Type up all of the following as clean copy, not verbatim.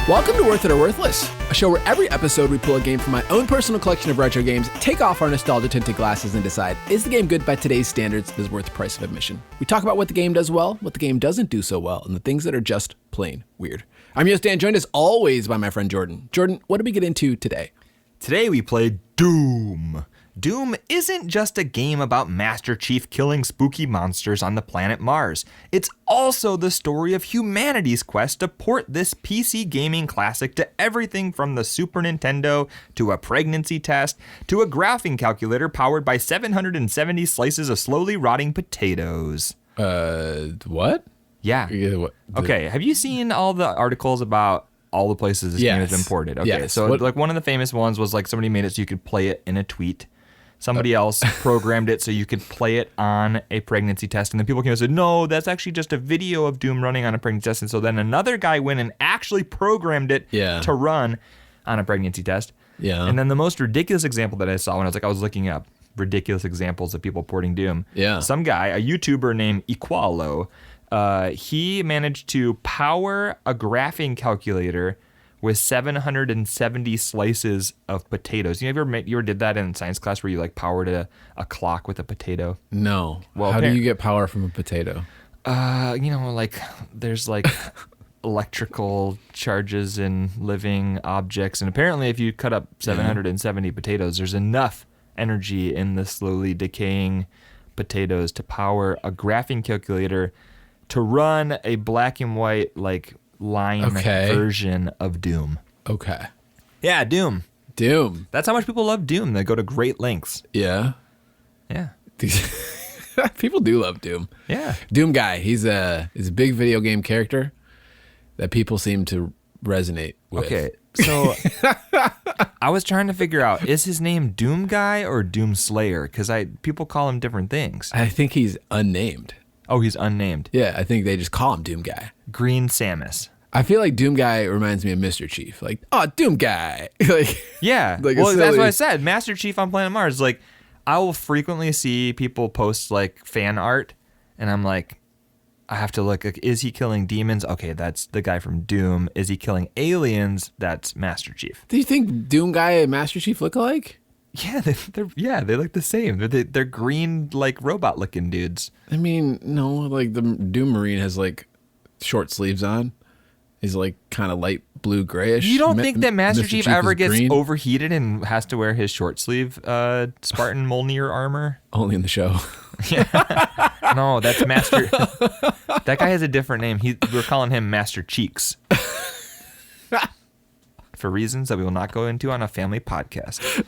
Welcome to Worth It or Worthless, a show where every episode we pull a game from my own personal collection of retro games, take off our nostalgia-tinted glasses, and decide, is the game good by today's standards and is worth the price of admission? We talk about what the game does well, what the game doesn't do so well, and the things that are just plain weird. I'm your host, Dan, joined as always by my friend Jordan. Jordan, what did we get into today? Today we played Doom. Doom isn't just a game about Master Chief killing spooky monsters on the planet Mars. It's also the story of humanity's quest to port this PC gaming classic to everything from the Super Nintendo to a pregnancy test to a graphing calculator powered by 770 slices of slowly rotting potatoes. What? Yeah. Okay, have you seen all the articles about all the places this game has been ported? Okay, yes. So like one of the famous ones was like somebody made it so you could play it in a tweet. Somebody else programmed it so you could play it on a pregnancy test. And then people came and said, no, that's actually just a video of Doom running on a pregnancy test. And so then another guy went and actually programmed it to run on a pregnancy test. Yeah. And then the most ridiculous example that I saw when I was looking up ridiculous examples of people porting Doom. Yeah. Some guy, a YouTuber named Equalo, he managed to power a graphing calculator with 770 slices of potatoes. You ever did that in science class where you like powered a clock with a potato? No. Well, how do you get power from a potato? Like there's like electrical charges in living objects, and apparently if you cut up 770 potatoes, there's enough energy in the slowly decaying potatoes to power a graphing calculator to run a black and white like line version of Doom. Okay. Yeah, Doom. That's how much people love Doom. They go to great lengths. Yeah. Yeah. People do love Doom. Yeah. Doom guy. He's a big video game character that people seem to resonate with. Okay. So I was trying to figure out, is his name Doom Guy or Doom Slayer? Because people call him different things. I think he's unnamed. Oh, he's unnamed. Yeah, I think they just call him Doom Guy. Green Samus. I feel like Doom Guy reminds me of Mr. Chief. Like, oh, Doom Guy. Yeah. Well, that's what I said. Master Chief on Planet Mars. Like, I will frequently see people post like fan art, and I'm like, I have to look. Like, is he killing demons? Okay, that's the guy from Doom. Is he killing aliens? That's Master Chief. Do you think Doom Guy and Master Chief look alike? Yeah, they look the same. They're green, like robot looking dudes. I mean, no, like the Doom Marine has like short sleeves on. He's like kind of light blue grayish. You don't think that Master Chief ever gets green? Overheated and has to wear his short sleeve Spartan Mjolnir armor? Only in the show. Yeah. No, that's Master. That guy has a different name. We're calling him Master Cheeks. For reasons that we will not go into on a family podcast.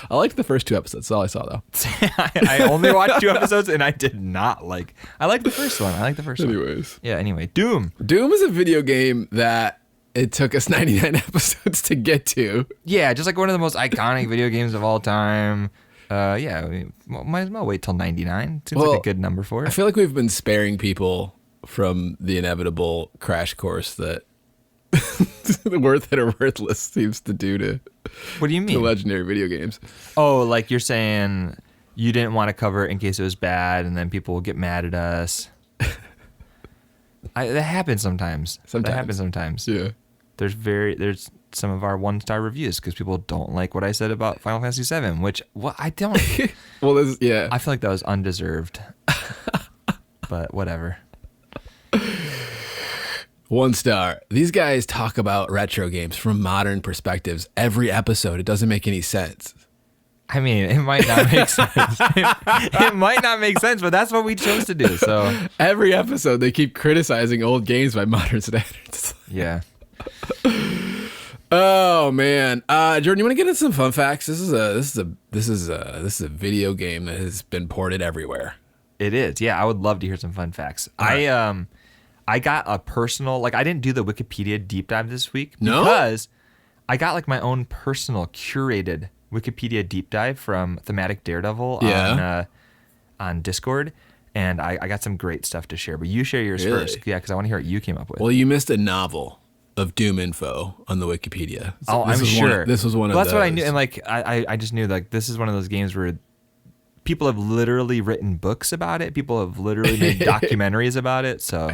I liked the first 2 episodes. That's all I saw, though. I only watched 2 episodes, and I did not like. I liked the first one. Anyways. Yeah, anyway. Doom. Doom is a video game that it took us 99 episodes to get to. Yeah, just like one of the most iconic video games of all time. Might as well wait till 99. Seems like a good number for it. I feel like we've been sparing people from the inevitable crash course that Worth It or Worthless seems to do to. What do you mean? To legendary video games. Oh, like you're saying you didn't want to cover it in case it was bad, and then people will get mad at us. That happens sometimes. That happens sometimes. Yeah. There's some of our 1-star reviews because people don't like what I said about Final Fantasy VII, which I don't. Well, I feel like that was undeserved. But whatever. 1 star. These guys talk about retro games from modern perspectives every episode. It doesn't make any sense. I mean, it might not make sense. It might not make sense, but that's what we chose to do. So every episode, they keep criticizing old games by modern standards. Yeah. Oh man, Jordan, you want to get into some fun facts? This is a video game that has been ported everywhere. It is. Yeah, I would love to hear some fun facts. I got a personal, I didn't do the Wikipedia deep dive this week because I got my own personal curated Wikipedia deep dive from Thematic Daredevil on Discord, and I got some great stuff to share. But you share yours first, because I want to hear what you came up with. Well, you missed a novel of Doom info on the Wikipedia. So I'm sure this was one of those. That's what I knew, and I just knew this is one of those games where people have literally written books about it. People have literally made documentaries about it. So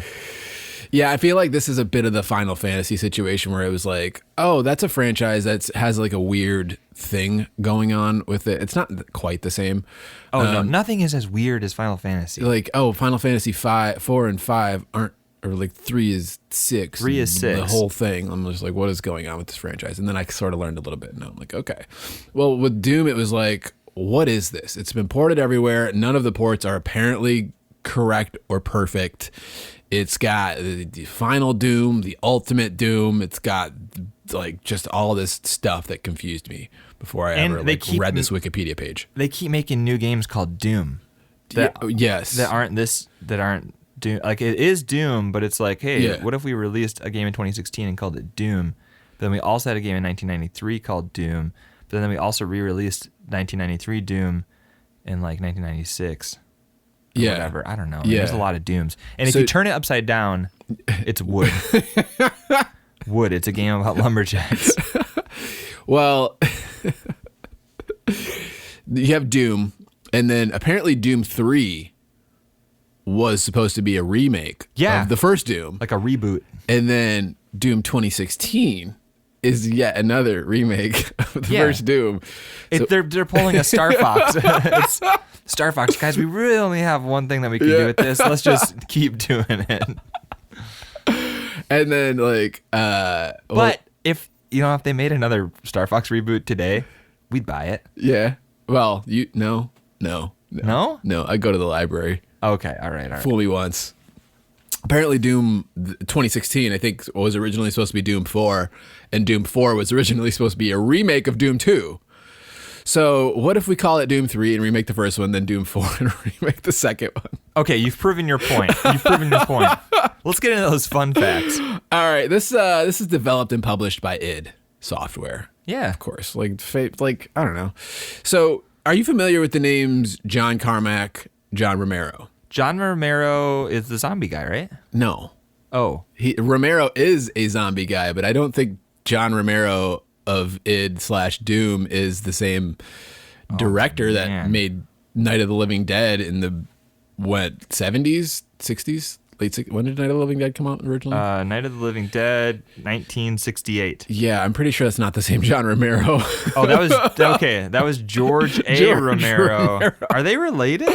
Yeah, I feel like this is a bit of the Final Fantasy situation where it was like, oh, that's a franchise that has like a weird thing going on with it. It's not quite the same. Oh no, nothing is as weird as Final Fantasy. Like, oh, Final Fantasy 4 and 5 aren't, or like 3 is 6. 3 is 6. The whole thing. I'm just like, what is going on with this franchise? And then I sort of learned a little bit. And I'm like, okay. Well, with Doom, it was like, what is this? It's been ported everywhere. None of the ports are apparently correct or perfect. It's got the final Doom, the ultimate Doom. It's got like just all this stuff that confused me before I ever read this Wikipedia page. They keep making new games called Doom. Yes. That aren't Doom. Like it is Doom, but it's like, hey, what if we released a game in 2016 and called it Doom? But then we also had a game in 1993 called Doom. But then we also re-released 1993 Doom in like 1996. Yeah. Whatever. I don't know. Yeah. There's a lot of Dooms. And if you turn it upside down, it's Wood. Wood. It's a game about lumberjacks. Well, you have Doom, and then apparently Doom 3 was supposed to be a remake of the first Doom. Like a reboot. And then Doom 2016 is yet another remake of the first Doom. They're pulling a Star Fox. It's Star Fox. Guys, we really only have one thing that we can do with this. Let's just keep doing it. And then like but if they made another Star Fox reboot today, we'd buy it. Yeah. Well, no. I'd go to the library. Okay, all right. Fool me once. Apparently Doom 2016, I think, was originally supposed to be Doom 4, and Doom 4 was originally supposed to be a remake of Doom 2. So what if we call it Doom 3 and remake the first one, then Doom 4 and remake the second one? Okay, you've proven your point. Let's get into those fun facts. All right, this is developed and published by id Software. Yeah. Of course. Like I don't know. So are you familiar with the names John Carmack, John Romero? John Romero is the zombie guy, right? No. Oh. Romero is a zombie guy, but I don't think John Romero of id/Doom is the same director that made Night of the Living Dead in the 70s, 60s, when did Night of the Living Dead come out originally? Night of the Living Dead, 1968. Yeah, I'm pretty sure that's not the same John Romero. Oh, that was okay. That was George Romero. Are they related?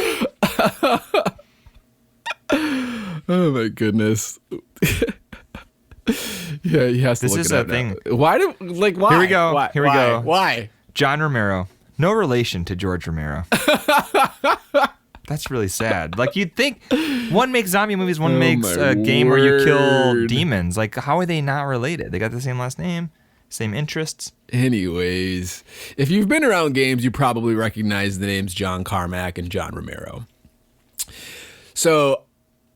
Oh my goodness. Yeah, he has to look it up. This is a thing. Why? Here we go. Why? Here we go. Why? John Romero. No relation to George Romero. That's really sad. Like, you'd think one makes zombie movies, one makes a game where you kill demons. Like, how are they not related? They got the same last name, same interests. Anyways, if you've been around games, you probably recognize the names John Carmack and John Romero. So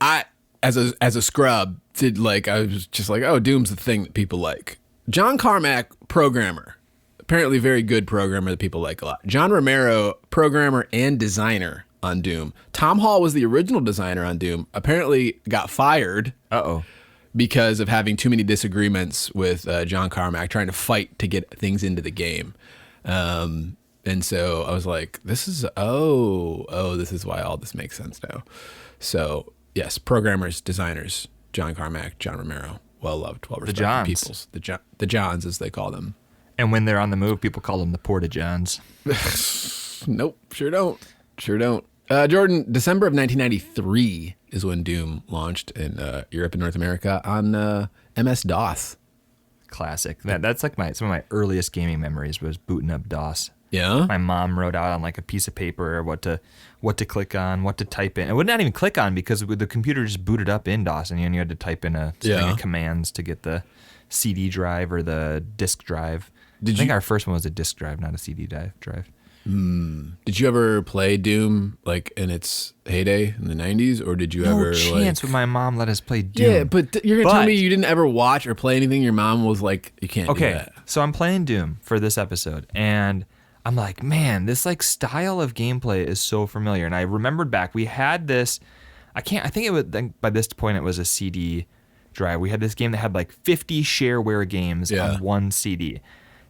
I, as a scrub, I was just like, oh, Doom's the thing that people like. John Carmack, programmer. Apparently very good programmer that people like a lot. John Romero, programmer and designer on Doom. Tom Hall was the original designer on Doom. Apparently got fired. Because of having too many disagreements with John Carmack, trying to fight to get things into the game. And so I was like, this is why all this makes sense now. So yes, programmers, designers, John Carmack, John Romero, well-loved, well-respected peoples. The Johns, as they call them. And when they're on the move, people call them the Porta-Johns. Nope, sure don't. Jordan, December of 1993 is when Doom launched in Europe and North America on MS-DOS. Classic. That's like some of my earliest gaming memories was booting up DOS. Yeah? My mom wrote out on like a piece of paper what to click on, what to type in. It would not even click on because the computer just booted up in DOS, and you had to type in a string of commands to get the CD drive or the disk drive. I think our first one was a disk drive, not a CD drive. Did you ever play Doom like in its heyday in the 90s, or did you ever? No chance would my mom let us play Doom. Yeah, but you're gonna tell me you didn't ever watch or play anything your mom was like, you can't do that. So I'm playing Doom for this episode, and I'm like, man, this like style of gameplay is so familiar. And I remembered back, we had this. I think it was by this point it was a CD drive. We had this game that had like 50 shareware games on one CD.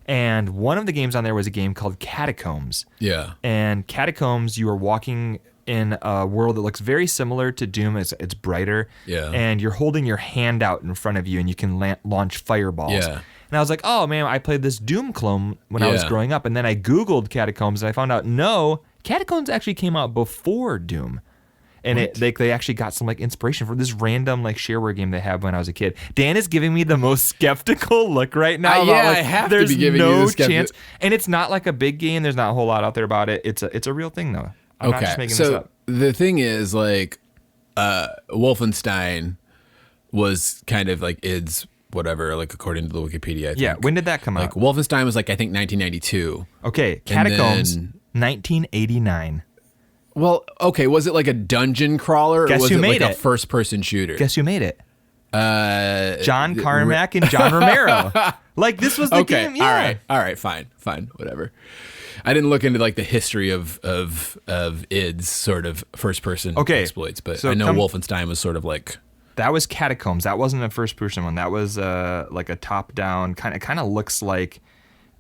And one of the games on there was a game called Catacombs. Yeah. And Catacombs, you were walking in a world that looks very similar to Doom. It's brighter. Yeah. And you're holding your hand out in front of you, and you can launch fireballs. Yeah. And I was like, oh, man, I played this Doom clone when I was growing up. And then I Googled Catacombs, and I found out, no, Catacombs actually came out before Doom. And they actually got some like inspiration from this random like shareware game they had when I was a kid. Dan is giving me the most skeptical look right now. Yeah, about, I have there's to be giving no you the chance. And it's not like a big game. There's not a whole lot out there about it. It's a real thing though. I'm not just making this up. The thing is, like, Wolfenstein was kind of like id's whatever, like according to the Wikipedia. I think. Yeah, when did that come like, out? Wolfenstein was like I think 1992. Okay, Catacombs, 1989. Well, okay, was it like a dungeon crawler, or was it like a first-person shooter? Guess who made it? John Carmack and John Romero. Like, this was the game. Yeah. All right, fine, whatever. I didn't look into like the history of id's sort of first-person exploits, but so I know Wolfenstein was sort of like. That was Catacombs. That wasn't a first-person one. That was like a top-down kind of looks like.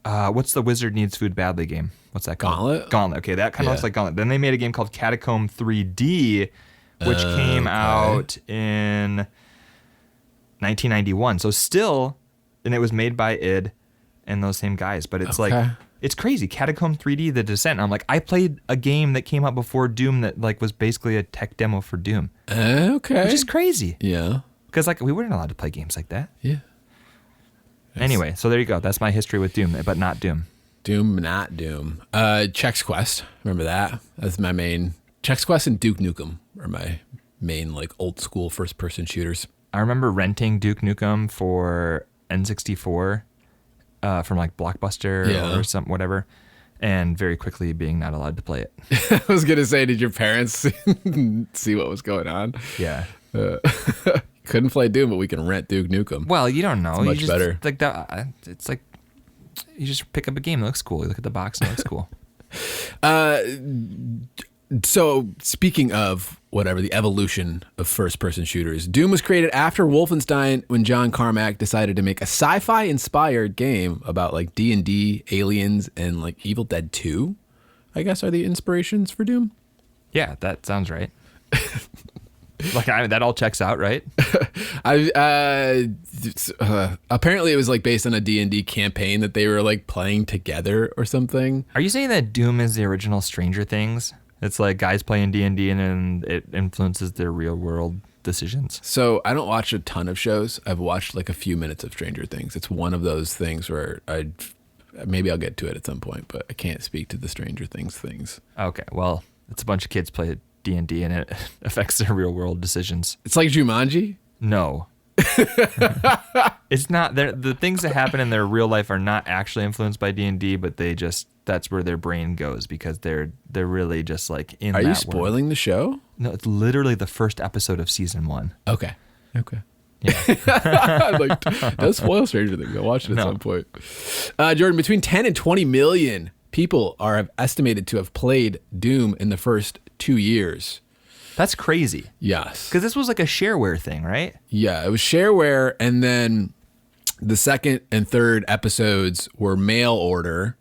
What's the Wizard Needs Food Badly game? What's that called? Gauntlet. Okay, that kind of looks like Gauntlet. Then they made a game called Catacomb 3D, which came out in 1991. So still, and it was made by id and those same guys. But it's like, it's crazy. Catacomb 3D, The Descent. I'm like, I played a game that came out before Doom that like was basically a tech demo for Doom. Okay. Which is crazy. Yeah. Because like we weren't allowed to play games like that. Yeah. Anyway, so there you go. That's my history with Doom, but not Doom. Doom, not Doom. Chex Quest. Remember that? That's my main. Chex Quest and Duke Nukem are my main like old school first person shooters. I remember renting Duke Nukem for N64 from like Blockbuster or something, whatever, and very quickly being not allowed to play it. I was gonna say, did your parents see what was going on? Yeah. Couldn't play Doom, but we can rent Duke Nukem. Well, you don't know. It's much better. Like that. It's like you just pick up a game that looks cool. You look at the box and it looks cool. So speaking of whatever, the evolution of first-person shooters, Doom was created after Wolfenstein when John Carmack decided to make a sci-fi inspired game about like D&D, aliens, and like Evil Dead 2, I guess are the inspirations for Doom. Yeah, that sounds right. Like that all checks out, right? Apparently it was like based on a D&D campaign that they were like playing together or something. Are you saying that Doom is the original Stranger Things? It's like guys playing D&D and then it influences their real world decisions. So I don't watch a ton of shows. I've watched like a few minutes of Stranger Things. It's one of those things where maybe I'll get to it at some point, but I can't speak to the Stranger Things. Okay, well, it's a bunch of kids play D&D and it affects their real world decisions. It's like Jumanji? No. It's not. The things that happen in their real life are not actually influenced by D&D, but that's where their brain goes because they're really just like in that world. Are you spoiling the show? No, it's literally the first episode of season 1. Okay. Yeah. Like, don't spoil Stranger Things. I'll watch it at some point. Jordan, between 10 and 20 million people are estimated to have played Doom in the first 2 years. That's crazy. Yes. Because this was like a shareware thing, right? Yeah, it was shareware, and then the second and third episodes were mail order,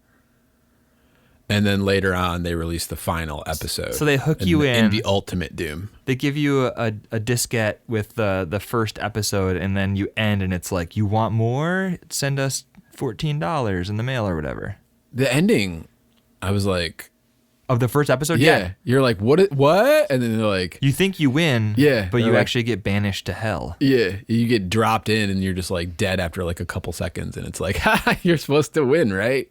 and then later on they released the final episode. So they hook you in the ultimate Doom. They give you a diskette with the first episode, and then you end, and it's like, you want more? Send us $14 in the mail or whatever. The ending, I was like... Of the first episode? Yeah. You're like, what? And then they're like... You think you win, but you actually get banished to hell. Yeah. You get dropped in and you're just like dead after like a couple seconds. And it's like, you're supposed to win, right?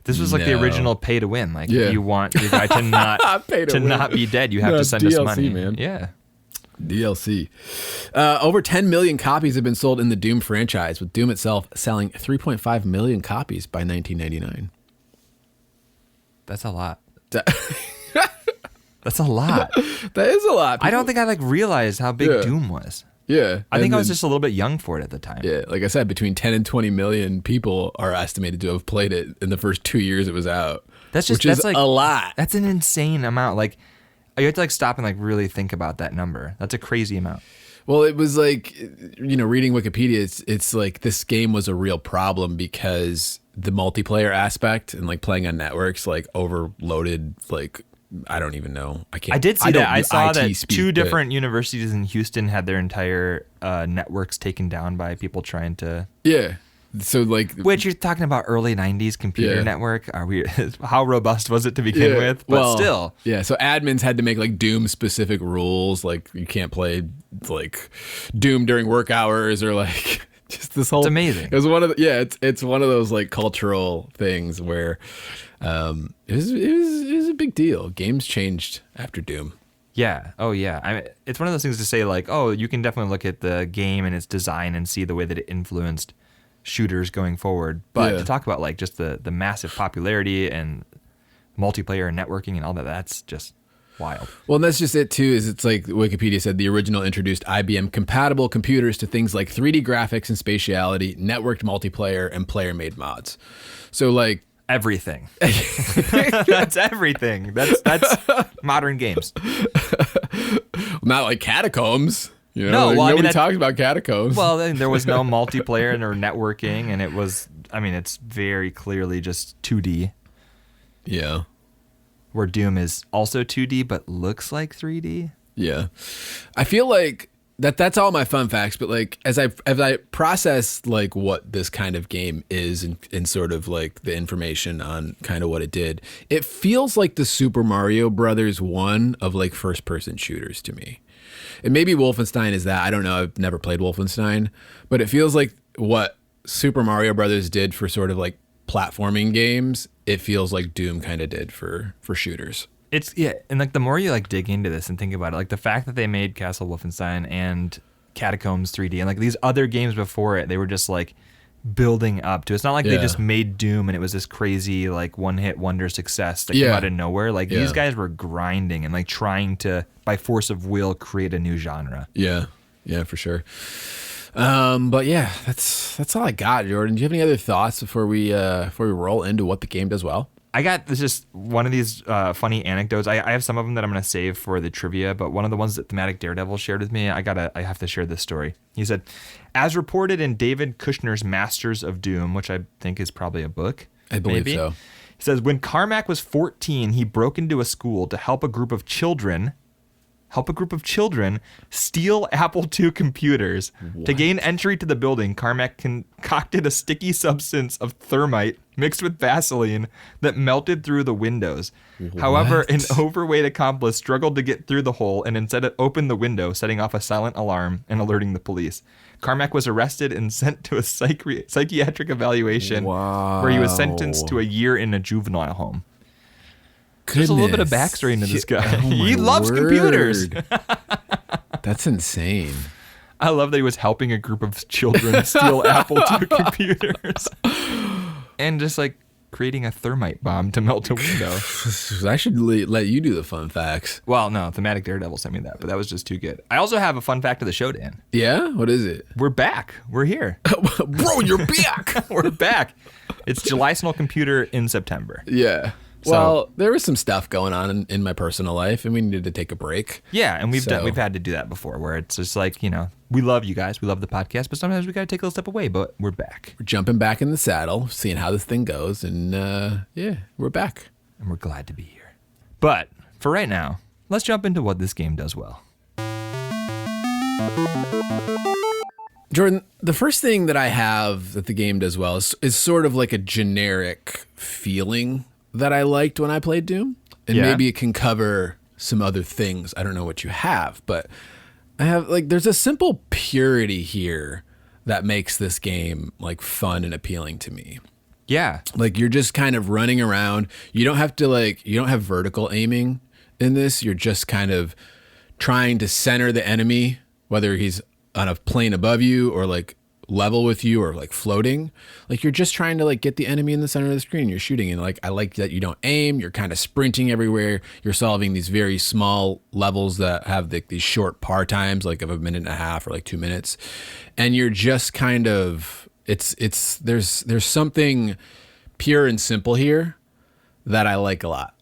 This was like the original pay to win. Like if you want your guy to not not be dead, you have to send us money. Man. Yeah. DLC. Over 10 million copies have been sold in the Doom franchise, with Doom itself selling 3.5 million copies by 1999. That's a lot. That's a lot. That is a lot. I don't think I realized how big Doom was. Yeah. I think I was just a little bit young for it at the time. Yeah. Like I said, between 10 and 20 million people are estimated to have played it in the first 2 years it was out. That's a lot. That's an insane amount. Like, you have to stop and really think about that number. That's a crazy amount. Well, it was like, reading Wikipedia, it's like this game was a real problem because the multiplayer aspect and playing on networks overloaded I don't even know. I can't. I did see that. I saw that speak, two different universities in Houston had their entire networks taken down by people trying to. Yeah. So like, which you're talking about early '90s computer network? Are we? How robust was it to begin with? But still, yeah. So admins had to make like Doom specific rules, like you can't play like Doom during work hours or like just this whole. It's amazing. It was one of the, it's one of those like cultural things where it was a big deal. Games changed after Doom. Yeah. Oh, yeah. I mean, it's one of those things to say like, oh, you can definitely look at the game and its design and see the way that it influenced shooters going forward. But to talk about like just the massive popularity and multiplayer and networking and all that, that's just wild. Well, and that's just it too, is it's like Wikipedia said, the original introduced IBM compatible computers to things like 3D graphics and spatiality, networked multiplayer, and player-made mods. So like, everything. That's everything. That's modern games. Not like Catacombs. You know, no, like well, nobody talks about Catacombs. Well, there was no multiplayer or networking, and it was, I mean, it's very clearly just 2D. Yeah. Where Doom is also 2D, but looks like 3D. Yeah. I feel like that's all my fun facts, but like as I process like what this kind of game is and sort of like the information on kind of what it did, it feels like the Super Mario Brothers one of like first person shooters to me. And maybe Wolfenstein is that. I don't know. I've never played Wolfenstein, but it feels like what Super Mario Brothers did for sort of like platforming games, it feels like Doom kind of did for shooters. It's and like the more you like dig into this and think about it, like the fact that they made Castle Wolfenstein and Catacombs 3D and like these other games before it, they were just like building up to. It's not like they just made Doom and it was this crazy like one-hit wonder success that came out of nowhere. Like these guys were grinding and like trying to, by force of will, create a new genre. Yeah, for sure. But yeah, that's all I got, Jordan. Do you have any other thoughts before we roll into what the game does well? I got just one of these funny anecdotes. I have some of them that I'm going to save for the trivia, but one of the ones that Thematic Daredevil shared with me, I have to share this story. He said, as reported in David Kushner's Masters of Doom, which I think is probably a book. I believe so. He says, when Carmack was 14, he broke into a school to help a group of children steal Apple II computers. What? To gain entry to the building, Carmack concocted a sticky substance of thermite mixed with Vaseline that melted through the windows. What? However, an overweight accomplice struggled to get through the hole and instead opened the window, setting off a silent alarm and alerting the police. Carmack was arrested and sent to a psychiatric evaluation where he was sentenced to a year in a juvenile home. There's a little bit of backstory into this guy. He loves computers. That's insane. I love that he was helping a group of children steal Apple II computers. And just like creating a thermite bomb to melt a window. I should let you do the fun facts. Well, no, Thematic Daredevil sent me that, but that was just too good. I also have a fun fact of the show, Dan. Yeah? What is it? We're back. We're here. Bro, you're back. We're back. It's July Snell Computer in September. Yeah. Well, there was some stuff going on in my personal life, and we needed to take a break. Yeah, and we've had to do that before, where it's just like, you know, we love you guys, we love the podcast, but sometimes we got to take a little step away. But we're back. We're jumping back in the saddle, seeing how this thing goes, and we're back, and we're glad to be here. But for right now, let's jump into what this game does well. Jordan, the first thing that I have that the game does well is sort of like a generic feeling that I liked when I played Doom. And maybe it can cover some other things. I don't know what you have, but I have like, there's a simple purity here that makes this game like fun and appealing to me. Yeah. Like you're just kind of running around. You don't have vertical aiming in this. You're just kind of trying to center the enemy, whether he's on a plane above you or like level with you or like floating. Like you're just trying to like get the enemy in the center of the screen. You're shooting, and like I like that you don't aim. You're kind of sprinting everywhere. You're solving these very small levels that have these short par times, like of a minute and a half or like 2 minutes, and you're just kind of there's something pure and simple here that I like a lot.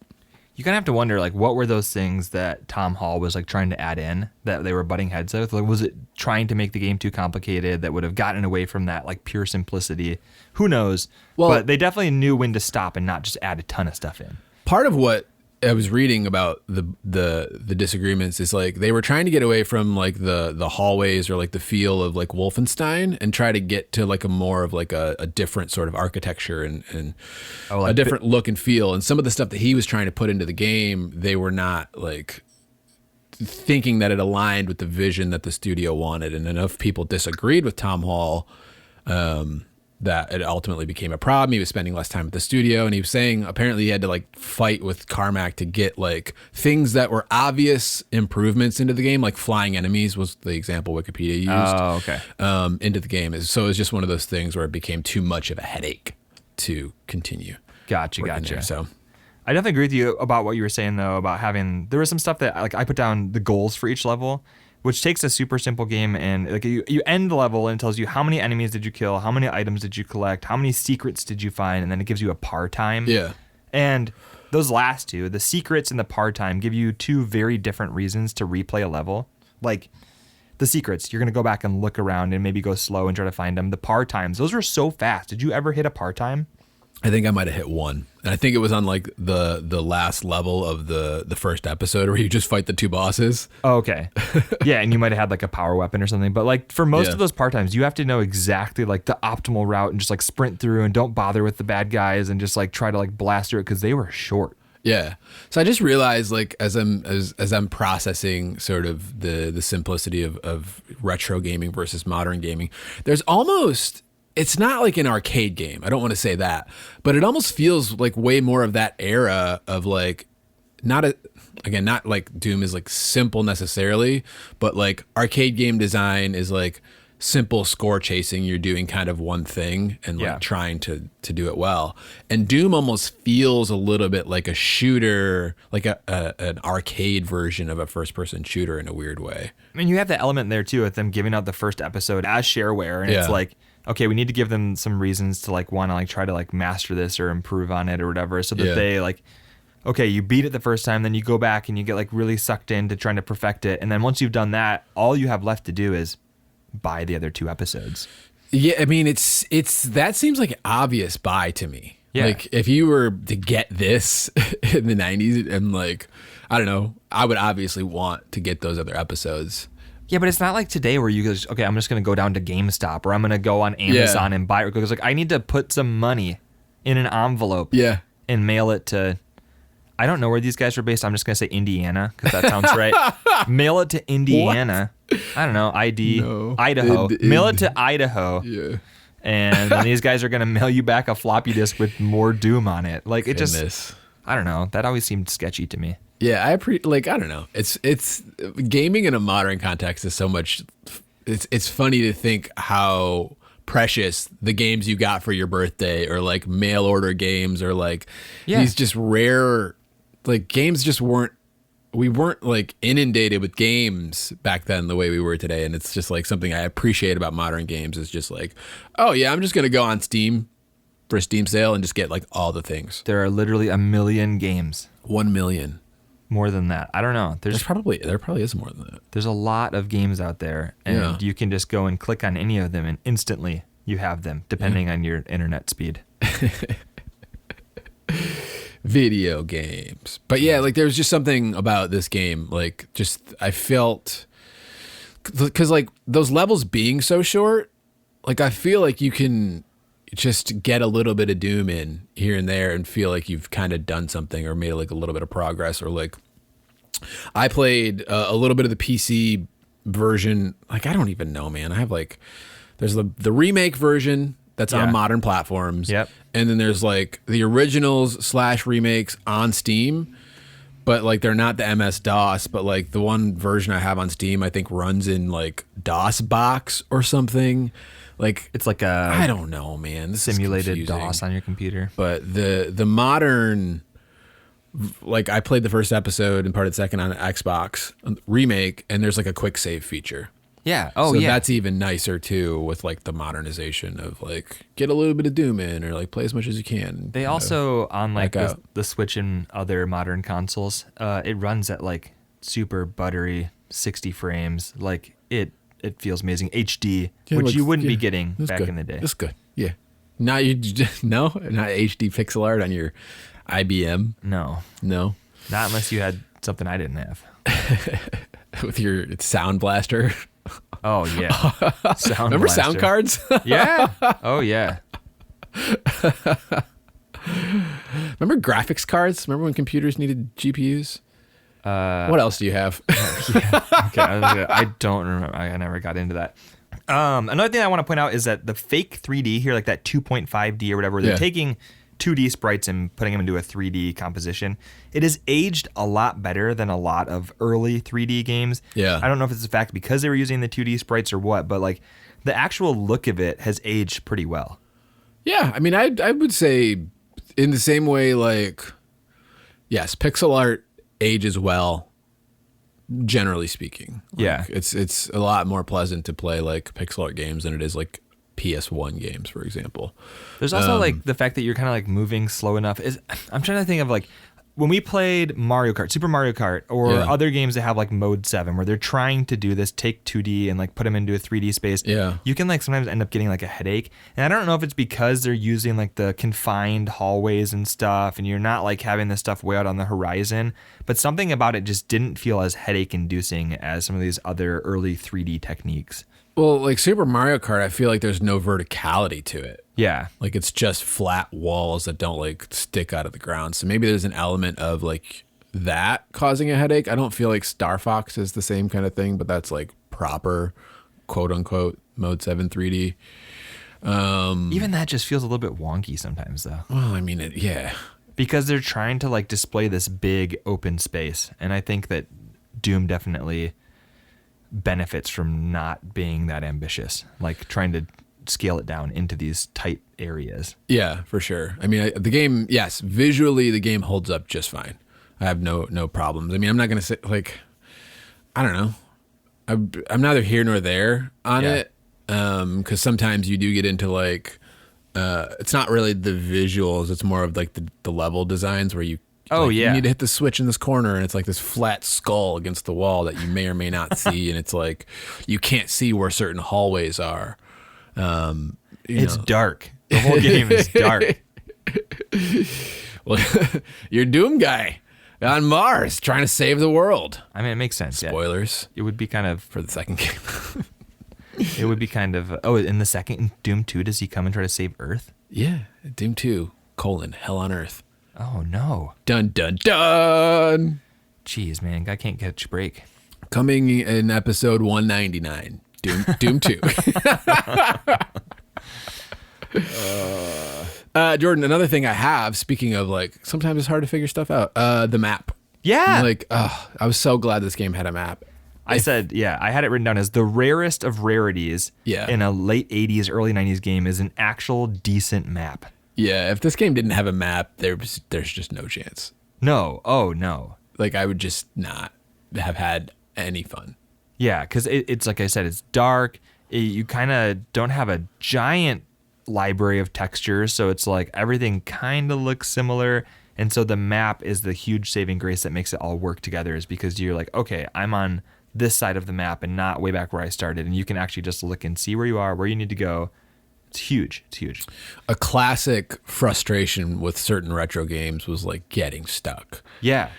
You kind of have to wonder, like, what were those things that Tom Hall was like trying to add in that they were butting heads with? Like, was it trying to make the game too complicated that would have gotten away from that like pure simplicity? Who knows? Well, but they definitely knew when to stop and not just add a ton of stuff in. Part of what I was reading about the disagreements. Is like they were trying to get away from like the hallways or like the feel of like Wolfenstein and try to get to like a more of like a different sort of architecture and like a different look and feel. And some of the stuff that he was trying to put into the game, they were not like thinking that it aligned with the vision that the studio wanted. And enough people disagreed with Tom Hall that it ultimately became a problem. He was spending less time at the studio, and he was saying apparently he had to like fight with Carmack to get like things that were obvious improvements into the game, like flying enemies was the example Wikipedia used. Oh, okay. Into the game. So it was just one of those things where it became too much of a headache to continue. Gotcha. There, so I definitely agree with you about what you were saying though about there was some stuff that like I put down the goals for each level, which takes a super simple game and like you end the level and it tells you how many enemies did you kill, how many items did you collect, how many secrets did you find, and then it gives you a par time. Yeah. And those last two, the secrets and the par time, give you two very different reasons to replay a level. Like the secrets, you're going to go back and look around and maybe go slow and try to find them. The par times, those were so fast. Did you ever hit a par time? I think I might have hit one. And I think it was on like the last level of the first episode where you just fight the two bosses. Oh, okay. Yeah, and you might have had like a power weapon or something. But like for most of those part times, you have to know exactly like the optimal route and just like sprint through and don't bother with the bad guys and just like try to like blast through it because they were short. Yeah. So I just realized like as I'm processing sort of the simplicity of retro gaming versus modern gaming, there's almost... It's not like an arcade game. I don't want to say that, but it almost feels like way more of that era of like, not like Doom is like simple necessarily, but like arcade game design is like simple score chasing. You're doing kind of one thing and like trying to do it well. And Doom almost feels a little bit like a shooter, like an arcade version of a first person shooter in a weird way. I mean, you have the element there too with them giving out the first episode as shareware, and it's like, okay, we need to give them some reasons to like want to like try to like master this or improve on it or whatever, so that they like, okay, you beat it the first time, then you go back and you get like really sucked into trying to perfect it, and then once you've done that, all you have left to do is buy the other two episodes. Yeah, I mean, it's that seems like an obvious buy to me. Yeah. Like if you were to get this in the 90s, and like, I don't know, I would obviously want to get those other episodes. Yeah, but it's not like today where you go, okay, I'm just going to go down to GameStop or I'm going to go on Amazon and buy it. Because like I need to put some money in an envelope and mail it to, I don't know where these guys are based. I'm just going to say Indiana because that sounds right. Mail it to Indiana. What? I don't know, Idaho. Mail it to Idaho. Yeah. And then these guys are going to mail you back a floppy disk with more Doom on it. Like it just, I don't know. That always seemed sketchy to me. Yeah, I don't know. It's gaming in a modern context is so much. It's funny to think how precious the games you got for your birthday or like mail order games or like these just rare like games just weren't. We weren't like inundated with games back then the way we were today, and it's just like something I appreciate about modern games is just like, oh yeah, I'm just gonna go on Steam for a Steam sale and just get like all the things. There are literally 1 million games. 1 million. More than that. I don't know. There probably is more than that. There's a lot of games out there, and you can just go and click on any of them, and instantly you have them, depending on your internet speed. Video games. But yeah, like there was just something about this game, like just I felt, because like those levels being so short, like I feel like you can just get a little bit of Doom in here and there and feel like you've kind of done something or made like a little bit of progress. Or like I played a little bit of the PC version. Like I don't even know, man. I have like there's the remake version that's on modern platforms. Yep. And then there's like the originals / remakes on Steam, but like they're not the MS-DOS, but like the one version I have on Steam I think runs in like DOS box or something. Like it's like I don't know, man. This simulated DOS on your computer. But the modern, like I played the first episode and part of the second on Xbox remake, and there's like a quick save feature. Yeah. So that's even nicer too, with like the modernization of like get a little bit of Doom in or like play as much as you can. They also on like the Switch and other modern consoles, it runs at like super buttery 60 frames. Like it feels amazing. HD, which you wouldn't be getting back in the day. That's good. Yeah. Not HD pixel art on your IBM. No. Not unless you had something I didn't have. With your Sound Blaster. Oh, yeah. Sound Remember Blaster. sound cards? Yeah. Oh, yeah. Remember graphics cards? Remember when computers needed GPUs? What else do you have? Okay. I don't remember. I never got into that. Another thing I want to point out is that the fake 3D here, like that 2.5D or whatever, they're taking 2D sprites and putting them into a 3D composition. It has aged a lot better than a lot of early 3D games. Yeah. I don't know if it's the fact because they were using the 2D sprites or what, but like the actual look of it has aged pretty well. Yeah, I mean, I would say in the same way, like, yes, pixel art ages well, generally speaking. Like, Yeah. It's a lot more pleasant to play like pixel art games than it is like PS1 games, for example. There's also like the fact that you're kind of like moving slow enough. I'm trying to think of like when we played Mario Kart, Super Mario Kart, or other games that have like Mode 7 where they're trying to do this, take 2D and like put them into a 3D space. Yeah. You can like sometimes end up getting like a headache. And I don't know if it's because they're using like the confined hallways and stuff and you're not like having this stuff way out on the horizon, but something about it just didn't feel as headache inducing as some of these other early 3D techniques. Well, like Super Mario Kart, I feel like there's no verticality to it. Yeah. Like it's just flat walls that don't like stick out of the ground. So maybe there's an element of like that causing a headache. I don't feel like Star Fox is the same kind of thing, but that's like proper quote unquote Mode 7 3D. Even that just feels a little bit wonky sometimes though. Well, I mean, yeah. Because they're trying to like display this big open space. And I think that Doom definitely benefits from not being that ambitious, like trying to scale it down into these tight areas. Yeah, for sure. I mean, the game, yes, visually the game holds up just fine. I have no problems. I mean, I'm not going to say like, I don't know. I'm neither here nor there on it. Cause sometimes you do get into like, it's not really the visuals. It's more of like the level designs where you, you need to hit the switch in this corner and it's like this flat skull against the wall that you may or may not see. And it's like, you can't see where certain hallways are. It's dark. The whole game is dark. Well, you're Doom guy on Mars trying to save the world. I mean, it makes sense. Spoilers. It would be kind of for the second game. It would be kind of, in the second Doom 2, does he come and try to save Earth? Yeah. Doom 2, Hell on Earth. Oh, no. Dun, dun, dun. Jeez, man. Guy can't catch a break. Coming in episode 199, Doom 2. Jordan, another thing I have, speaking of like, sometimes it's hard to figure stuff out, the map. Yeah. Like, I was so glad this game had a map. I had it written down as the rarest of rarities in a late 80s, early 90s game is an actual decent map. Yeah, if this game didn't have a map, there's just no chance. No. Oh, no. Like, I would just not have had any fun. Yeah, because it's like I said, it's dark. You kind of don't have a giant library of textures, so it's like everything kind of looks similar. And so the map is the huge saving grace that makes it all work together, is because you're like, okay, I'm on this side of the map and not way back where I started. And you can actually just look and see where you are, where you need to go. It's huge. It's huge. A classic frustration with certain retro games was like getting stuck. Yeah.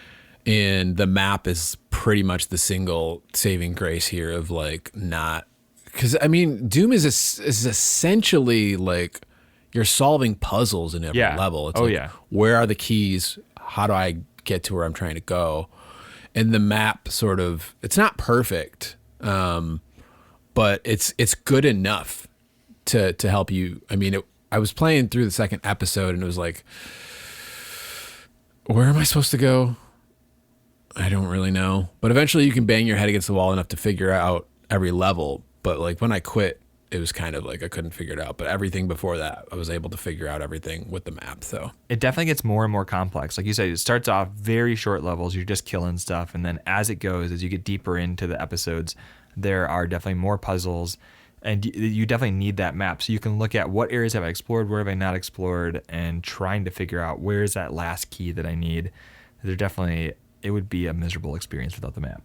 And the map is pretty much the single saving grace here of like not, because I mean, Doom is essentially like you're solving puzzles in every level. It's where are the keys? How do I get to where I'm trying to go? And the map sort of, it's not perfect, but it's good enough to help you. I mean, I was playing through the second episode and it was like, where am I supposed to go? I don't really know. But eventually you can bang your head against the wall enough to figure out every level. But like when I quit, it was kind of like I couldn't figure it out. But everything before that, I was able to figure out everything with the map. So it definitely gets more and more complex. Like you said, it starts off very short levels. You're just killing stuff. And then as it goes, as you get deeper into the episodes, there are definitely more puzzles. And you definitely need that map. So you can look at what areas have I explored, where have I not explored, and trying to figure out where is that last key that I need. It would be a miserable experience without the map.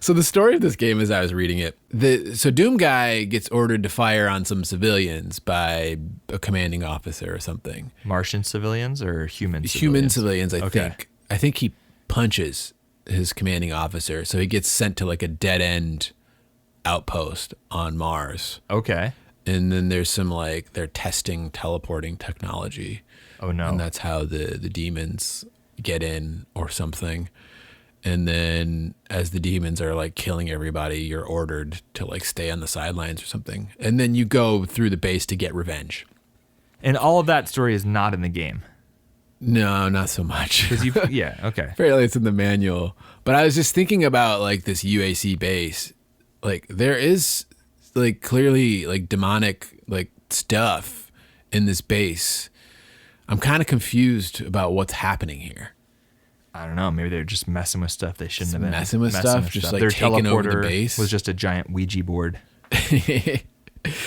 So the story of this game, as I was reading it, so Doom Guy gets ordered to fire on some civilians by a commanding officer or something. Martian civilians or human civilians? Human civilians, I think. I think he punches his commanding officer, so he gets sent to like a dead end outpost on Mars. Okay. And then there's some like they're testing teleporting technology. Oh no. And that's how the demons get in or something. And then as the demons are like killing everybody, you're ordered to like stay on the sidelines or something. And then you go through the base to get revenge. And all of that story is not in the game. No, not so much. Yeah, okay. Apparently it's in the manual. But I was just thinking about like this UAC base. Like there is like clearly like demonic like stuff in this base. I'm kind of confused about what's happening here. I don't know. Maybe they're just messing with stuff they shouldn't have been. Messing with stuff? Just like their taking over the teleporter base? was just a giant Ouija board.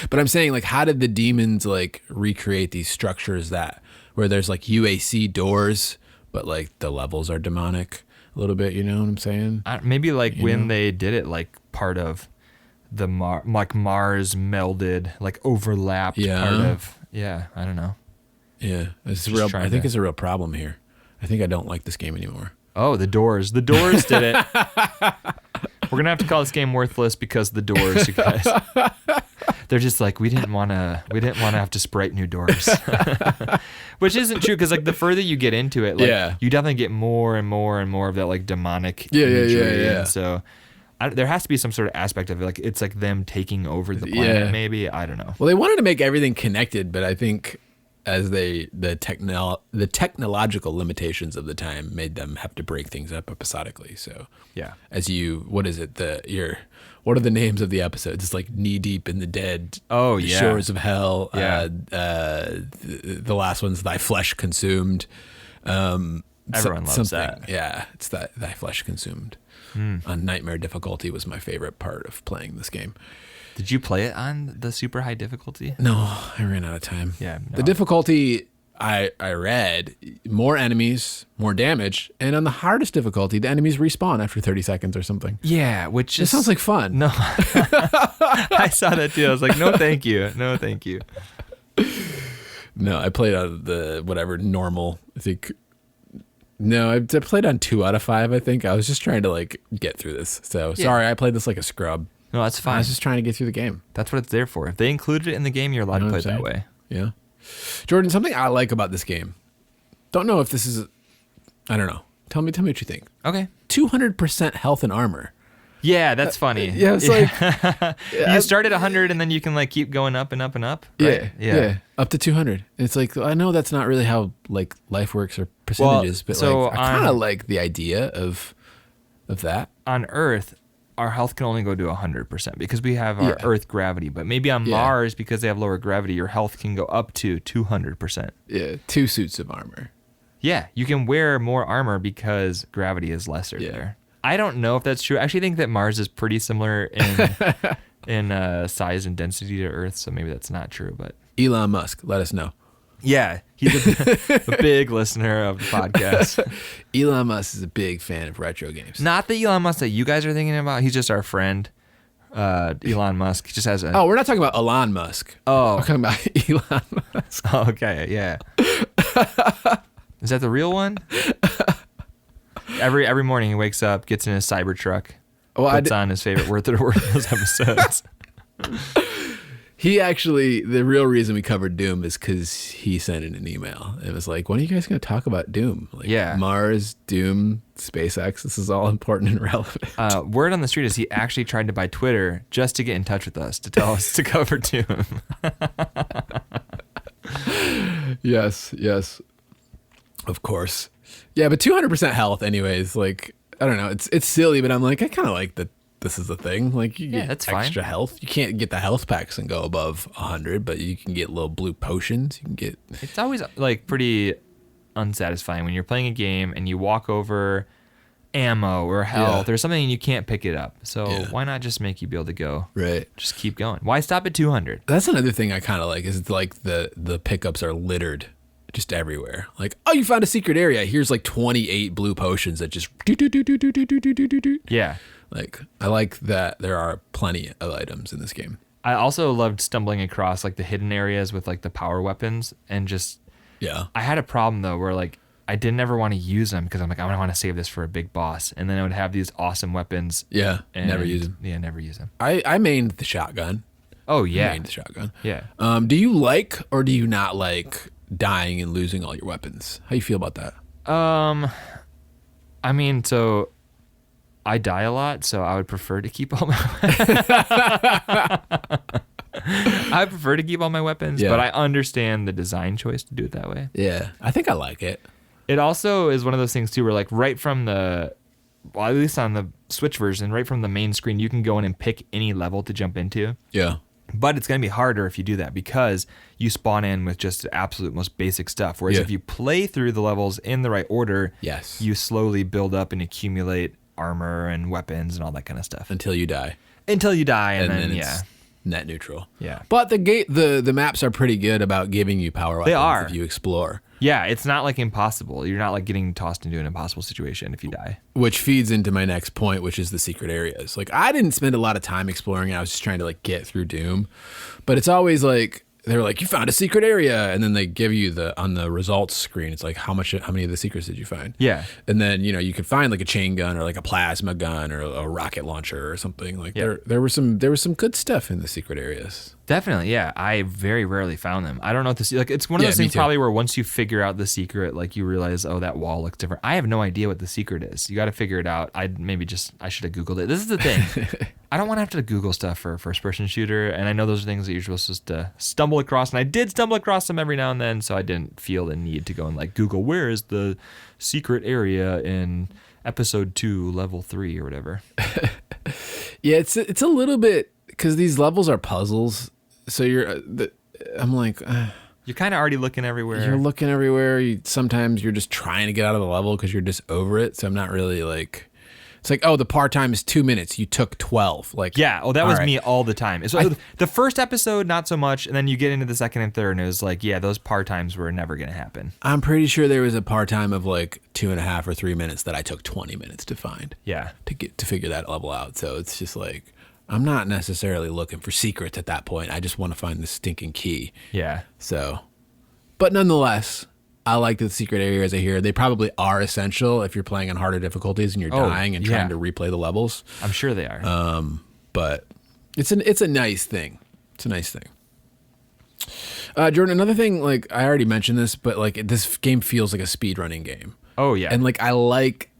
But I'm saying like how did the demons like recreate these structures that where there's like UAC doors, but like the levels are demonic a little bit, you know what I'm saying? Maybe like when they did it, like part of the Mars melded, like overlapped part of, I don't know. Yeah, it's real. I think it's a real problem here. I think I don't like this game anymore. Oh, the doors. The doors did it. We're going to have to call this game worthless because the doors, you guys. They're just like, we didn't want to have to sprite new doors. Which isn't true because like the further you get into it, like you definitely get more and more and more of that like demonic imagery. Yeah. And so there has to be some sort of aspect of it. Like it's like them taking over the planet maybe. I don't know. Well, they wanted to make everything connected, but I think as the technological limitations of the time made them have to break things up episodically. So as what is it? What are the names of the episodes? It's like Knee Deep in the Dead. Oh the Shores of Hell. The last one's Thy Flesh Consumed. Everyone loves that. Yeah, it's that Thy Flesh Consumed. On Nightmare difficulty was my favorite part of playing this game. Did you play it on the super high difficulty? No, I ran out of time. Yeah. No. The difficulty I read, more enemies, more damage, and on the hardest difficulty, the enemies respawn after 30 seconds or something. Yeah, which It sounds like fun. No. I saw that too. I was like, no, thank you. No, thank you. No, I played on the whatever normal, I think. No, I played on 2 out of 5, I think. I was just trying to like get through this. So sorry, I played this like a scrub. No, that's fine. I was just trying to get through the game. That's what it's there for. If they included it in the game, you're allowed to play it that way. Yeah. Jordan, something I like about this game. Don't know if this is, I don't know. Tell me what you think. Okay. 200% health and armor. Yeah, that's funny. Yeah, it's like you start at 100 and then you can like keep going up and up and up. Right? Yeah. Up to 200. It's like I know that's not really how like life works or percentages, but so like I kind of like the idea of that. On Earth, our health can only go to 100% because we have our Earth gravity. But maybe on Mars, because they have lower gravity, your health can go up to 200%. Yeah, 2 suits of armor. Yeah, you can wear more armor because gravity is lesser there. I don't know if that's true. I actually think that Mars is pretty similar in size and density to Earth, so maybe that's not true. But Elon Musk, let us know. Yeah, he's a big listener of the podcast. Elon Musk is a big fan of retro games. Not the Elon Musk that you guys are thinking about. He's just our friend. Elon Musk just has a... Oh, we're not talking about Elon Musk. Oh. We're talking about Elon Musk. Oh, okay, yeah. Is that the real one? Every morning he wakes up, gets in his Cybertruck, puts on his favorite Worthless episodes. He actually, the real reason we covered Doom is because he sent in an email. It was like, when are you guys going to talk about Doom? Like Mars, Doom, SpaceX, this is all important and relevant. Word on the street is he actually tried to buy Twitter just to get in touch with us, to tell us to cover Doom. Yes. Of course. Yeah, but 200% health anyways, like, I don't know, it's silly, but I'm like, I kind of like that this is a thing. Like, you get that's extra fine. health. You can't get the health packs and go above 100, but you can get little blue potions. You can get... It's always, like, pretty unsatisfying when you're playing a game and you walk over ammo or health or something and you can't pick it up. So why not just make you be able to go? Right. Just keep going. Why stop at 200? That's another thing I kind of like, is it's like the pickups are littered just everywhere. Like, oh, you found a secret area. Here's like 28 blue potions that just do. Yeah. Like, I like that there are plenty of items in this game. I also loved stumbling across like the hidden areas with like the power weapons and just I had a problem though where like I didn't ever want to use them because I'm like, I want to save this for a big boss. And then I would have these awesome weapons. Yeah, never use them. Yeah, never use them. I mained the shotgun. Oh, yeah. I mained the shotgun. Yeah. Do you like or do you not like dying and losing all your weapons? How you feel about that? I mean, so I die a lot, so I would prefer to keep all my I prefer to keep all my weapons, but I understand the design choice to do it that way. Yeah, I think I like it. It also is one of those things too where like right from the at least on the Switch version, right from the main screen, you can go in and pick any level to jump into. Yeah. But it's going to be harder if you do that because you spawn in with just the absolute most basic stuff. Whereas if you play through the levels in the right order, you slowly build up and accumulate armor and weapons and all that kind of stuff. Until you die. And then it's net neutral. Yeah. But the maps are pretty good about giving you power weapons if you explore. Yeah, it's not like impossible. You're not like getting tossed into an impossible situation if you die. Which feeds into my next point, which is the secret areas. Like, I didn't spend a lot of time exploring. I was just trying to like get through Doom. But it's always like, they're like, you found a secret area. And then they give you on the results screen, it's like, how many of the secrets did you find? Yeah. And then, you could find like a chain gun or like a plasma gun or a rocket launcher or something. Like there was some good stuff in the secret areas. Definitely, yeah. I very rarely found them. I don't know what this like. It's one of those things probably where once you figure out the secret, like you realize, oh, that wall looks different. I have no idea what the secret is. You got to figure it out. I should have Googled it. This is the thing. I don't want to have to Google stuff for a first-person shooter, and I know those are things that you're supposed to stumble across, and I did stumble across them every now and then, so I didn't feel the need to go and like Google where is the secret area in episode 2, level 3, or whatever. Yeah, it's a little bit because these levels are puzzles. So I'm like, you're kind of already looking everywhere. You're looking everywhere. Sometimes you're just trying to get out of the level because you're just over it. So I'm not really like, it's like, oh, the par time is 2 minutes. You took 12. Like, yeah. Oh, that was me all the time. So the first episode, not so much. And then you get into the second and third and it was like, yeah, those par times were never going to happen. I'm pretty sure there was a par time of like 2.5 or 3 minutes that I took 20 minutes to find. Yeah. To figure that level out. So it's just like, I'm not necessarily looking for secrets at that point. I just want to find the stinking key. Yeah. So, but nonetheless, I like the secret areas I hear. They probably are essential if you're playing on harder difficulties and you're dying and trying to replay the levels. I'm sure they are. But it's a nice thing. It's a nice thing. Jordan, another thing, like I already mentioned this, but like this game feels like a speedrunning game. Oh yeah. And like I like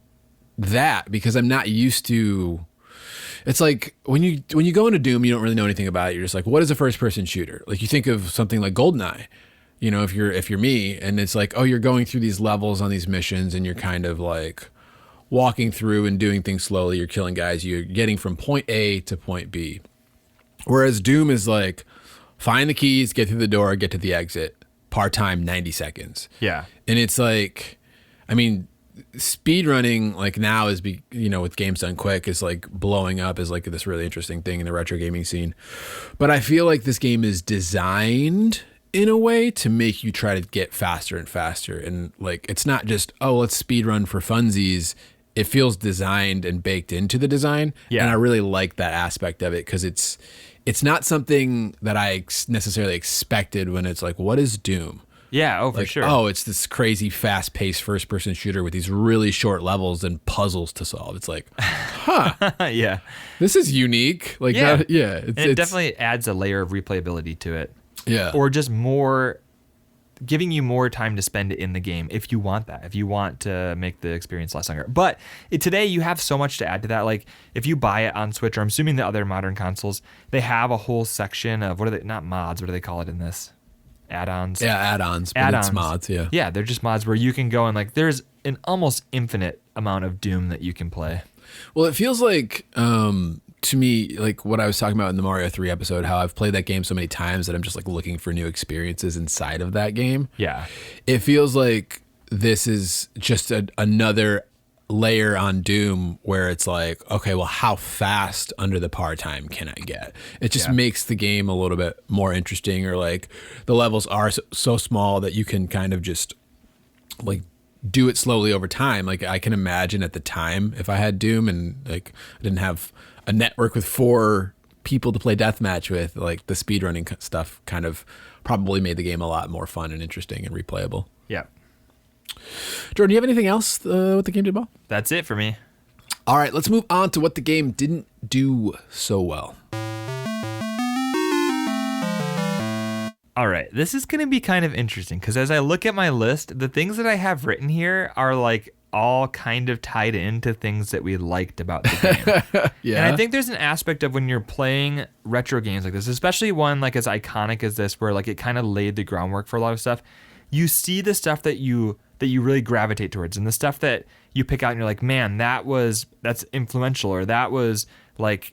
that because I'm not used to. It's like when you go into Doom, you don't really know anything about it. You're just like, what is a first person shooter? Like you think of something like GoldenEye, if you're me, and it's like, oh, you're going through these levels on these missions and you're kind of like walking through and doing things slowly. You're killing guys. You're getting from point A to point B. Whereas Doom is like, find the keys, get through the door, get to the exit, par time 90 seconds. Yeah. And it's like, I mean, speed running like now is with games done quick is like blowing up as like this really interesting thing in the retro gaming scene. But I feel like this game is designed in a way to make you try to get faster and faster. And like, it's not just, oh, let's speed run for funsies. It feels designed and baked into the design. Yeah. And I really like that aspect of it because it's not something that I necessarily expected when it's like, what is Doom? Yeah, for sure. Oh, it's this crazy fast-paced first-person shooter with these really short levels and puzzles to solve. It's like, huh. Yeah. This is unique. Like, yeah. It definitely adds a layer of replayability to it. Yeah. Or just giving you more time to spend in the game if you want that, if you want to make the experience last longer. But today you have so much to add to that. Like if you buy it on Switch, or I'm assuming the other modern consoles, they have a whole section of, not mods, what do they call it in this? Add-ons. Yeah, add-ons. But it's mods, yeah. Yeah, they're just mods where you can go and like there's an almost infinite amount of Doom that you can play. Well, it feels like to me, like what I was talking about in the Mario 3 episode, how I've played that game so many times that I'm just like looking for new experiences inside of that game. Yeah. It feels like this is just another layer on Doom where it's like, okay, well, how fast under the par time can I get? It just makes the game a little bit more interesting, or like the levels are so small that you can kind of just like do it slowly over time. Like I can imagine at the time if I had Doom and like I didn't have a network with 4 people to play deathmatch with, like the speedrunning stuff kind of probably made the game a lot more fun and interesting and replayable. Yeah. Jordan, do you have anything else what the game did well? That's it for me. All right, let's move on to what the game didn't do so well. All right, this is going to be kind of interesting because as I look at my list, the things that I have written here are like all kind of tied into things that we liked about the game. Yeah. And I think there's an aspect of when you're playing retro games like this, especially one like as iconic as this, where like it kind of laid the groundwork for a lot of stuff. You see the stuff that you really gravitate towards, and the stuff that you pick out and you're like, man, that's influential, or that was like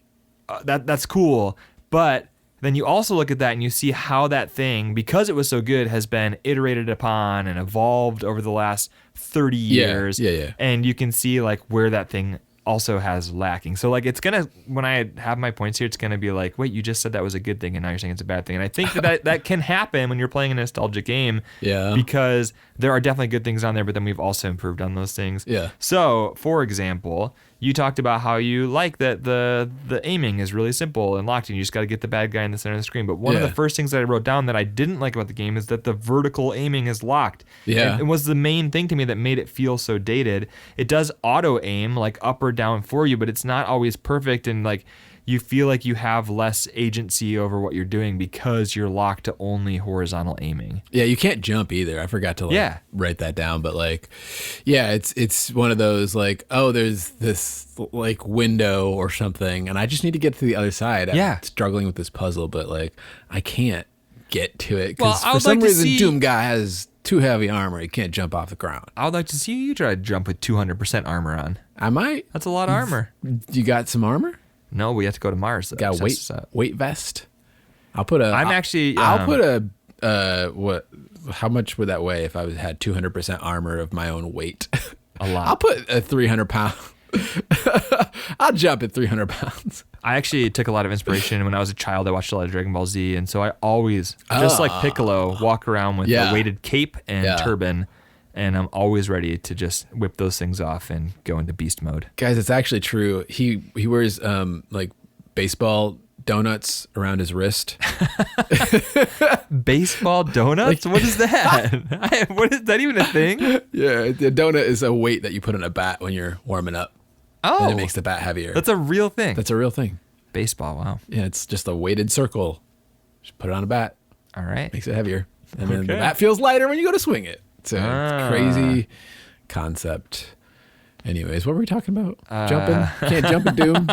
that's cool. But then you also look at that and you see how that thing, because it was so good, has been iterated upon and evolved over the last 30 years. Yeah. And you can see like where that thing also has lacking. So like it's gonna, when I have my points here, it's gonna be like, wait, you just said that was a good thing and now you're saying it's a bad thing. And I think that can happen when you're playing a nostalgic game. Yeah. Because there are definitely good things on there, but then we've also improved on those things. Yeah. So for example, you talked about how you like that the aiming is really simple and locked, and you just got to get the bad guy in the center of the screen. But one of the first things that I wrote down that I didn't like about the game is that the vertical aiming is locked. Yeah. And it was the main thing to me that made it feel so dated. It does auto aim like up or down for you, but it's not always perfect, and like you feel like you have less agency over what you're doing because you're locked to only horizontal aiming. Yeah, you can't jump either. I forgot to write that down, but like, yeah, it's one of those like, oh, there's this like window or something, and I just need to get to the other side. I'm struggling with this puzzle, but like I can't get to it because for some reason Doom Guy has too heavy armor. He can't jump off the ground. I would like to see you try to jump with 200% armor on. I might. That's a lot of armor. You got some armor? No, we have to go to Mars. Got a weight vest. I'll put a. I'll put a. What? How much would that weigh if I had 200% armor of my own weight? A lot. I'll put a 300 pound. I'll jump at 300 pounds. I actually took a lot of inspiration when I was a child. I watched a lot of Dragon Ball Z, and so I always, just like Piccolo, walk around with a weighted cape and turban. And I'm always ready to just whip those things off and go into beast mode. Guys, it's actually true. He wears like baseball donuts around his wrist. Baseball donuts? What is that? What is that even a thing? Yeah, the donut is a weight that you put on a bat when you're warming up. Oh. And it makes the bat heavier. That's a real thing. That's a real thing. Baseball, wow. Yeah, it's just a weighted circle. Just put it on a bat. All right. Makes it heavier. And then the bat feels lighter when you go to swing it. It's a crazy concept. Anyways, what were we talking about? Jumping? Can't jump in Doom?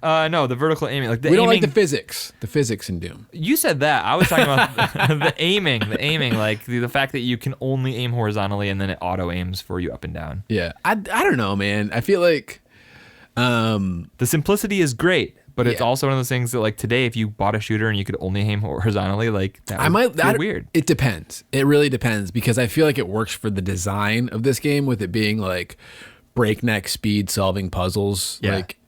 No, the vertical aiming. Like we don't like the physics. The physics in Doom. You said that. I was talking about the aiming. The aiming, like the fact that you can only aim horizontally and then it auto aims for you up and down. Yeah. I don't know, man. I feel like the simplicity is great. But it's also one of those things that, like, today, if you bought a shooter and you could only aim horizontally, like, that would feel weird. It depends. It really depends, because I feel like it works for the design of this game, with it being, like, breakneck speed solving puzzles. Yeah. Like,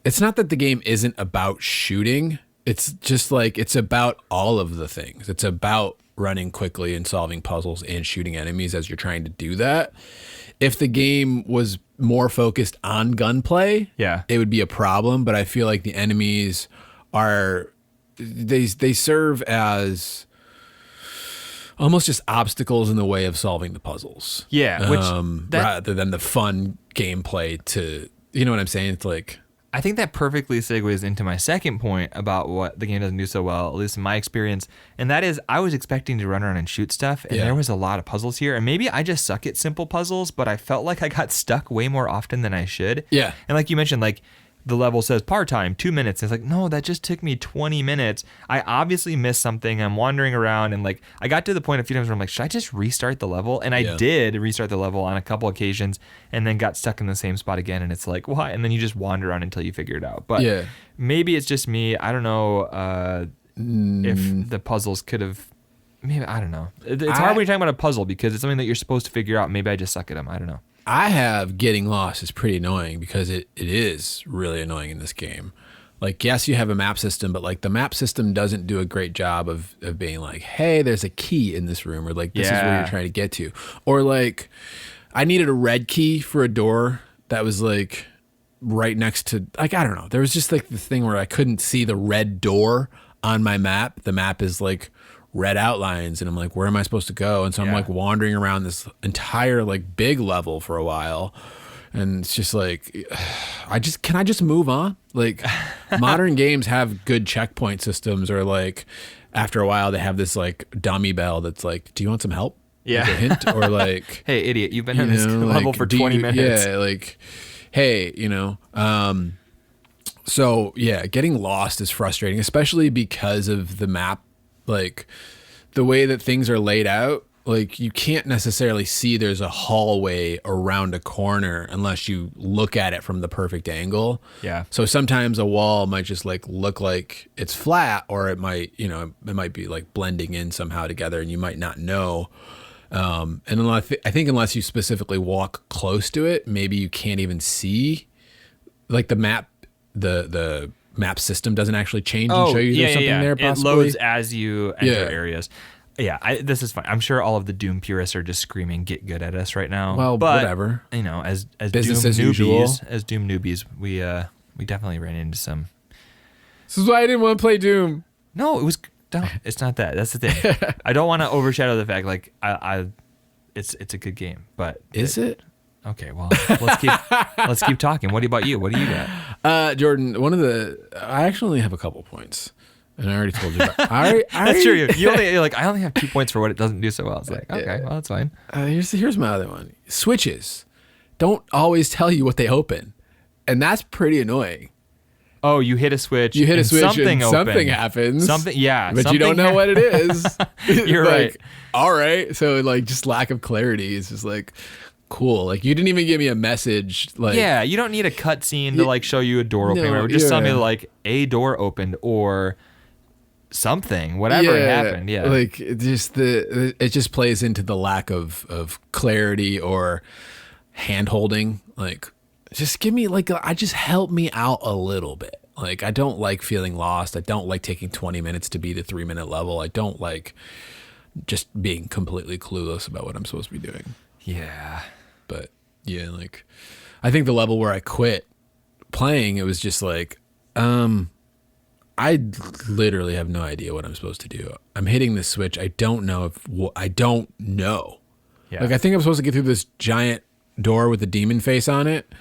it's not that the game isn't about shooting. It's just, like, it's about all of the things. It's about running quickly and solving puzzles and shooting enemies as you're trying to do that. If the game was more focused on gunplay, it would be a problem. But I feel like the enemies they serve as almost just obstacles in the way of solving the puzzles. Yeah, rather than the fun gameplay to, you know what I'm saying? It's like, I think that perfectly segues into my second point about what the game doesn't do so well, at least in my experience. And that is, I was expecting to run around and shoot stuff, and there was a lot of puzzles here. And maybe I just suck at simple puzzles, but I felt like I got stuck way more often than I should. Yeah. And like you mentioned, like, the level says par time, 2 minutes. It's like, no, that just took me 20 minutes. I obviously missed something. I'm wandering around, and like I got to the point a few times where I'm like, should I just restart the level? And I did restart the level on a couple occasions, and then got stuck in the same spot again. And it's like, why? And then you just wander around until you figure it out. But maybe it's just me. I don't know if the puzzles could have. Maybe I don't know. It's hard when you're talking about a puzzle because it's something that you're supposed to figure out. Maybe I just suck at them. I don't know. I have getting lost is pretty annoying, because it is really annoying in this game. Like, yes, you have a map system, but like the map system doesn't do a great job of being like, hey, there's a key in this room, or like this is where you're trying to get to. Or like, I needed a red key for a door that was like right next to, like, I don't know. There was just like the thing where I couldn't see the red door on my map. The map is like red outlines, and I'm like, where am I supposed to go? And so I'm Yeah. like wandering around this entire like big level for a while. And it's just like, can I just move on? Like modern games have good checkpoint systems, or like after a while they have this like dummy bell that's like, do you want some help? Yeah. Like a hint, or like, Hey, idiot, you've been in this level like, for 20 minutes. Yeah. Like, hey, so yeah, getting lost is frustrating, especially because of the map, like the way that things are laid out. Like you can't necessarily see there's a hallway around a corner unless you look at it from the perfect angle. Yeah. So sometimes a wall might just like look like it's flat, or it might, it might be like blending in somehow together, and you might not know. And I think unless you specifically walk close to it, maybe you can't even see like the map. The map system doesn't actually change and show you there's something there possibly. It loads as you enter Yeah. areas. Yeah, this is fine. I'm sure all of the Doom purists are just screaming "Get good" at us right now. Well, but, whatever. As Business Doom as newbies, usual. as Doom newbies, we definitely ran into some. This is why I didn't want to play Doom. No, it was. No, it's not that. That's the thing. I don't want to overshadow the fact. Like it's a good game, but Is it? Okay, well, let's keep talking. What about you? What do you got? Jordan, I actually only have a couple points, and I already told you. That's true. You're like, I only have 2 points for what it doesn't do so well. It's like, okay, well, that's fine. Here's my other one. Switches don't always tell you what they open, and that's pretty annoying. Oh, you hit a switch. You hit a switch, something and something happens. Yeah, but you don't know what it is. You're like, right. All right. So like, just lack of clarity is just like. Cool. Like you didn't even give me a message. Like yeah, you don't need a cutscene to like show you a door opening. No, Or just tell me yeah. like a door opened or something, whatever happened. Yeah, like it just plays into the lack of clarity or hand holding. Like just give me just help me out a little bit. Like I don't like feeling lost. I don't like taking 20 minutes to beat a 3-minute level. I don't like just being completely clueless about what I'm supposed to be doing. yeah. But yeah, like I think the level where I quit playing, it was just like, I literally have no idea what I'm supposed to do. I'm hitting this switch. I don't know. Yeah. Like I think I'm supposed to get through this giant door with a demon face on it.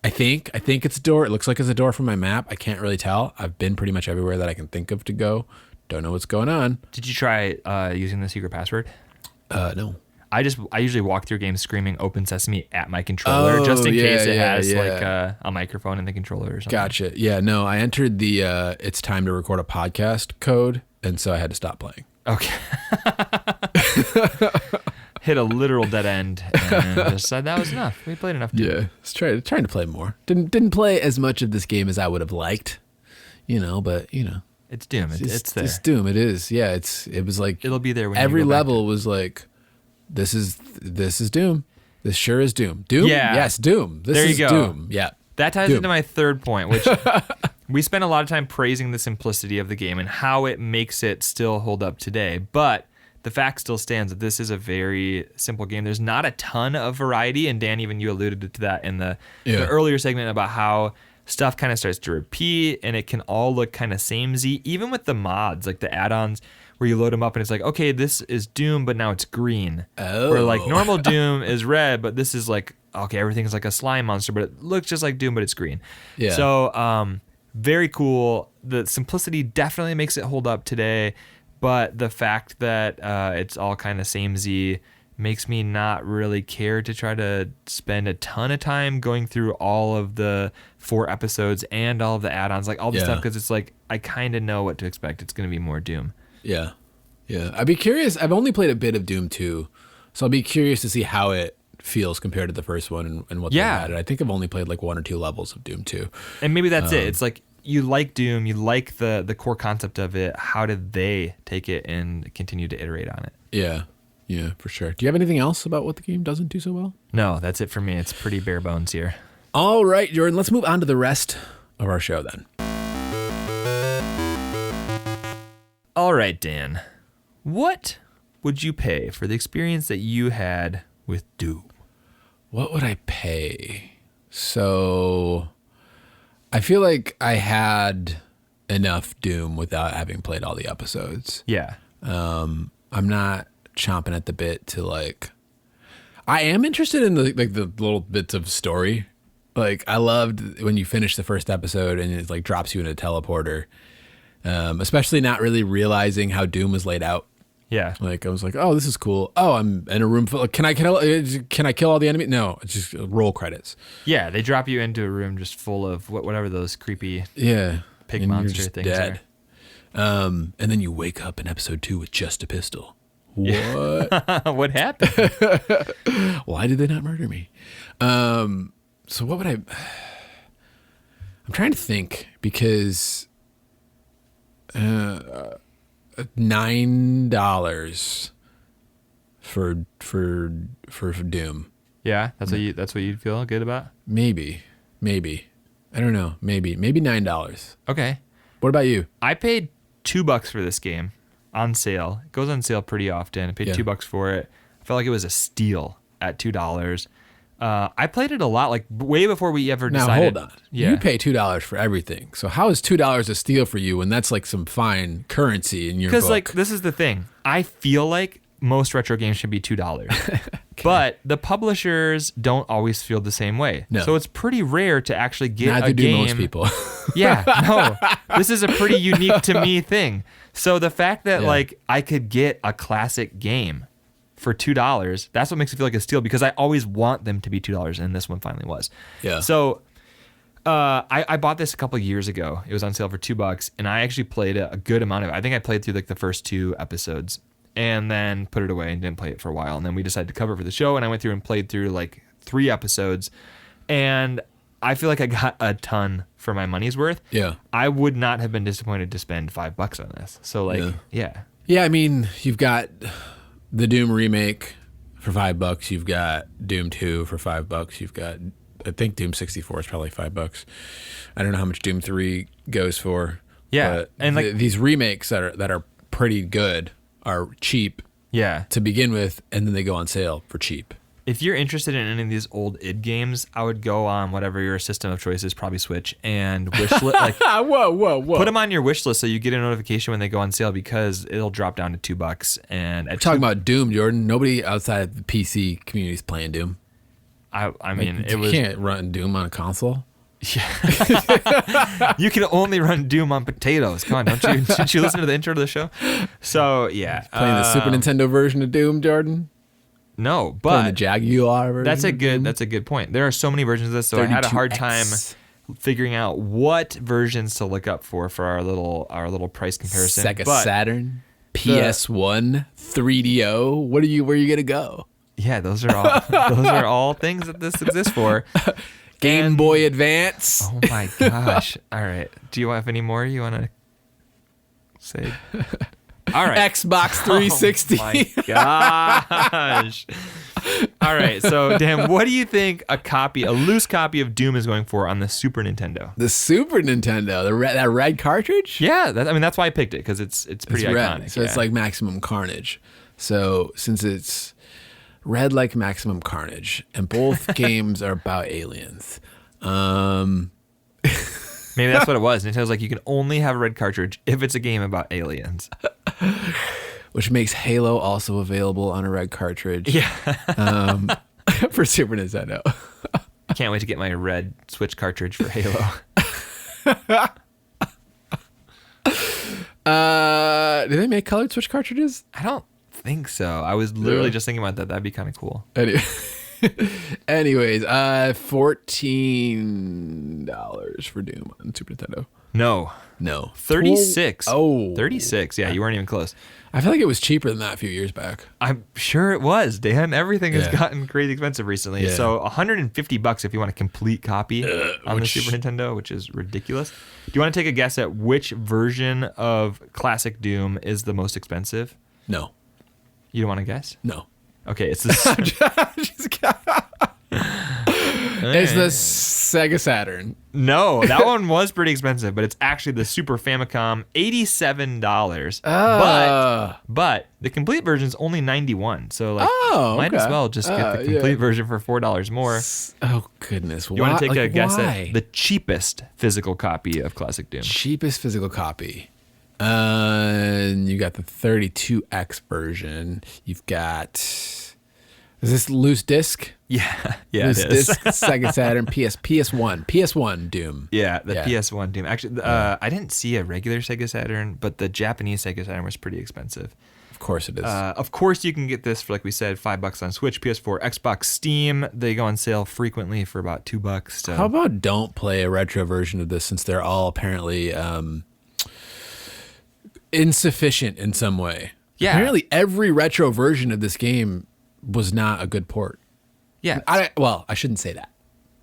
I think it's a door. It looks like it's a door from my map. I can't really tell. I've been pretty much everywhere that I can think of to go. Don't know what's going on. Did you try using the secret password? No. I usually walk through games screaming "Open Sesame" at my controller, just in case it has like a microphone in the controller or something. Gotcha. Yeah, no, I entered the it's time to record a podcast code, and so I had to stop playing. Okay. Hit a literal dead end and just said that was enough. We played enough. Yeah, it's trying to play more. Didn't play as much of this game as I would have liked, but It's Doom. It's there. It's Doom. It is. Yeah, it was like It'll be there when every you go back level was like, this is Doom. This sure is Doom. Doom. Yeah. Yes, Doom. This There you is go. Doom. Yeah. That ties Doom. into my third point, which we spent a lot of time praising the simplicity of the game and how it makes it still hold up today. But the fact still stands that this is a very simple game. There's not a ton of variety, and Dan, even you alluded to that in the earlier segment about how stuff kind of starts to repeat and it can all look kind of samey, even with the mods, like the add-ons where you load them up and it's like, okay, this is Doom, but now it's green. Oh. Where like normal Doom is red, but this is like, okay, everything's like a slime monster, but it looks just like Doom, but it's green. Yeah. So very cool. The simplicity definitely makes it hold up today, but the fact that it's all kind of samey makes me not really care to try to spend a ton of time going through all of the 4 episodes and all of the add-ons, like all the stuff, because it's like I kind of know what to expect. It's going to be more Doom. Yeah. I'd be curious. I've only played a bit of Doom 2, so I'll be curious to see how it feels compared to the first one and what they added. I think I've only played like 1 or 2 levels of Doom 2. And maybe that's it. It's like you like Doom, you like the core concept of it. How did they take it and continue to iterate on it? Yeah, for sure. Do you have anything else about what the game doesn't do so well? No, that's it for me. It's pretty bare bones here. All right, Jordan, let's move on to the rest of our show then. All right, Dan. What would you pay for the experience that you had with Doom? What would I pay? So I feel like I had enough Doom without having played all the episodes. Yeah. I'm not chomping at the bit to like. I am interested in the little bits of story. Like I loved when you finish the first episode and it like drops you in a teleporter. Especially not really realizing how Doom was laid out. Yeah. Like I was like, oh, this is cool. Oh, I'm in a room full. Can I kill all the enemies? No, it's just roll credits. Yeah, they drop you into a room just full of whatever those creepy pig and monster you're just things dead. are. And then you wake up in episode 2 with just a pistol. What? What happened? Why did they not murder me? So what would I'm trying to think because $9 for Doom. Yeah, that's what you'd feel good about? Maybe. I don't know. Maybe $9. Okay. What about you? I paid $2 for this game on sale. It goes on sale pretty often. I paid $2 for it. I felt like it was a steal at $2. I played it a lot, like way before we ever decided. Now hold on. Yeah. You pay $2 for everything. So how is $2 a steal for you when that's like some fine currency in your book? Because like this is the thing. I feel like most retro games should be $2. Okay. But the publishers don't always feel the same way. No. So it's pretty rare to actually get Neither a game. do most people. Yeah, no. This is a pretty unique to me thing. So the fact that like I could get a classic game for $2, that's what makes it feel like a steal because I always want them to be $2, and this one finally was. Yeah. So I bought this a couple of years ago. It was on sale for $2, and I actually played a good amount of it. I think I played through like the first 2 episodes and then put it away and didn't play it for a while. And then we decided to cover it for the show, and I went through and played through like 3 episodes, and I feel like I got a ton for my money's worth. Yeah. I would not have been disappointed to spend $5 on this. So like, yeah. Yeah, I mean, you've got the Doom remake for $5. You've got Doom 2 for $5. You've got, I think Doom 64 is probably $5. I don't know how much Doom 3 goes for. Yeah, but and like these remakes that are pretty good are cheap. Yeah. To begin with, and then they go on sale for cheap. If you're interested in any of these old id games, I would go on whatever your system of choice is, probably Switch, and wish like whoa. Put them on your wish list so you get a notification when they go on sale because it'll drop down to $2. And we're talking about Doom, Jordan. Nobody outside the PC community is playing Doom. I mean, like, it was. You can't run Doom on a console. Yeah. You can only run Doom on potatoes. Come on, didn't you listen to the intro to the show? So yeah, playing the Super Nintendo version of Doom, Jordan. No, playing but the Jaguar version. That's a good point. There are so many versions of this, so I had a hard time figuring out what versions to look up for our little price comparison. Sega Saturn, PS1, 3DO. Where are you gonna go? Yeah, those are all things that this exists for. Game Boy Advance. Oh my gosh! All right, do you have any more you want to say? All right, Xbox 360. Oh my gosh! All right, so Dan, what do you think a loose copy of Doom is going for on the Super Nintendo? The Super Nintendo, that red cartridge. Yeah, that's why I picked it because it's pretty iconic. Red, so it's like Maximum Carnage. So since it's red like Maximum Carnage, and both games are about aliens. Maybe that's what it was. Nintendo's like, you can only have a red cartridge if it's a game about aliens. Which makes Halo also available on a red cartridge. Yeah. For Super Nintendo. I can't wait to get my red Switch cartridge for Halo. Do they make colored Switch cartridges? I don't think so. I was literally just thinking about that. That'd be kind of cool. Anyways, $14 for Doom on Super Nintendo. No. 36. Oh. 36. Yeah, you weren't even close. I feel like it was cheaper than that a few years back. I'm sure it was, Dan. Everything has gotten crazy expensive recently. Yeah. So $150 if you want a complete copy on the Super Nintendo, which is ridiculous. Do you want to take a guess at which version of classic Doom is the most expensive? No. You don't want to guess? No. Okay, it's the It's the Sega Saturn. No, that one was pretty expensive, but it's actually the Super Famicom, $87. But the complete version is only $91. So like, might as well just get the complete version for $4 more. Oh goodness! You want to take a guess at the cheapest physical copy of classic Doom? Cheapest physical copy. And you got the 32X version. You've got, is this loose disc? Yeah, Loose it is. disc, Sega Saturn, PS1 Doom. Yeah, the PS1 Doom. Actually, I didn't see a regular Sega Saturn, but the Japanese Sega Saturn was pretty expensive. Of course it is. Of course, you can get this for, like we said, $5 on Switch, PS4, Xbox, Steam. They go on sale frequently for about $2. So. How about don't play a retro version of this since they're all apparently insufficient in some way. Yeah. Apparently every retro version of this game was not a good port. Yeah. I shouldn't say that.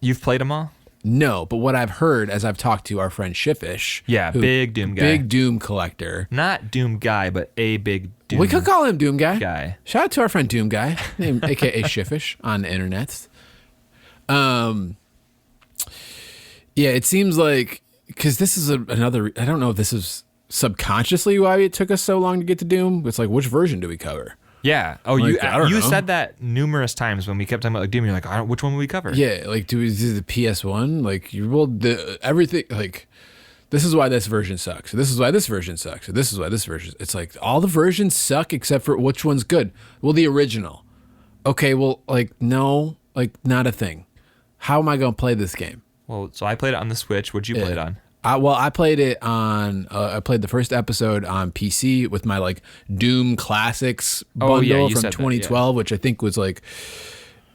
You've played them all? No, but what I've heard as I've talked to our friend Shiffish. Yeah, big Doom guy. Big Doom collector. Not Doom guy, but a big Doom We could call him Doom guy. Shout out to our friend Doom Guy, named AKA Shiffish on the internet. Yeah, it seems like, because this is another, I don't know if this is subconsciously why it took us so long to get to Doom. It's like, which version do we cover? Yeah. Oh, Like, I don't you know. said that numerous times when we kept talking about like Doom. You're like, which one will we cover? Yeah, like, do we do the PS1? Like, everything, like, this is why this version sucks. This is why this version sucks. This is why this version. It's like all the versions suck except for which one's good. Well, the original. Okay, well, like, no, like, not a thing. How am I going to play this game? Well, so I played it on the Switch. What'd you play it on? I played it on. I played the first episode on PC with my like Doom Classics bundle from 2012, which I think was like,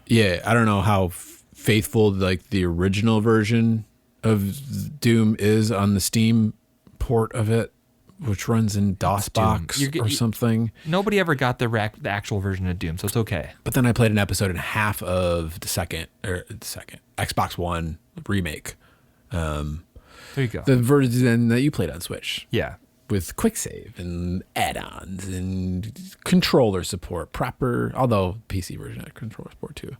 yeah, I don't know how faithful like the original version of Doom is on the Steam port of it, which runs in DOSBox or something. Nobody ever got the actual version of Doom, so it's okay. But then I played an episode and a half of the second Xbox One remake. There you go. The version that you played on Switch. Yeah. With quick save and add-ons and controller support, although PC version had controller support too.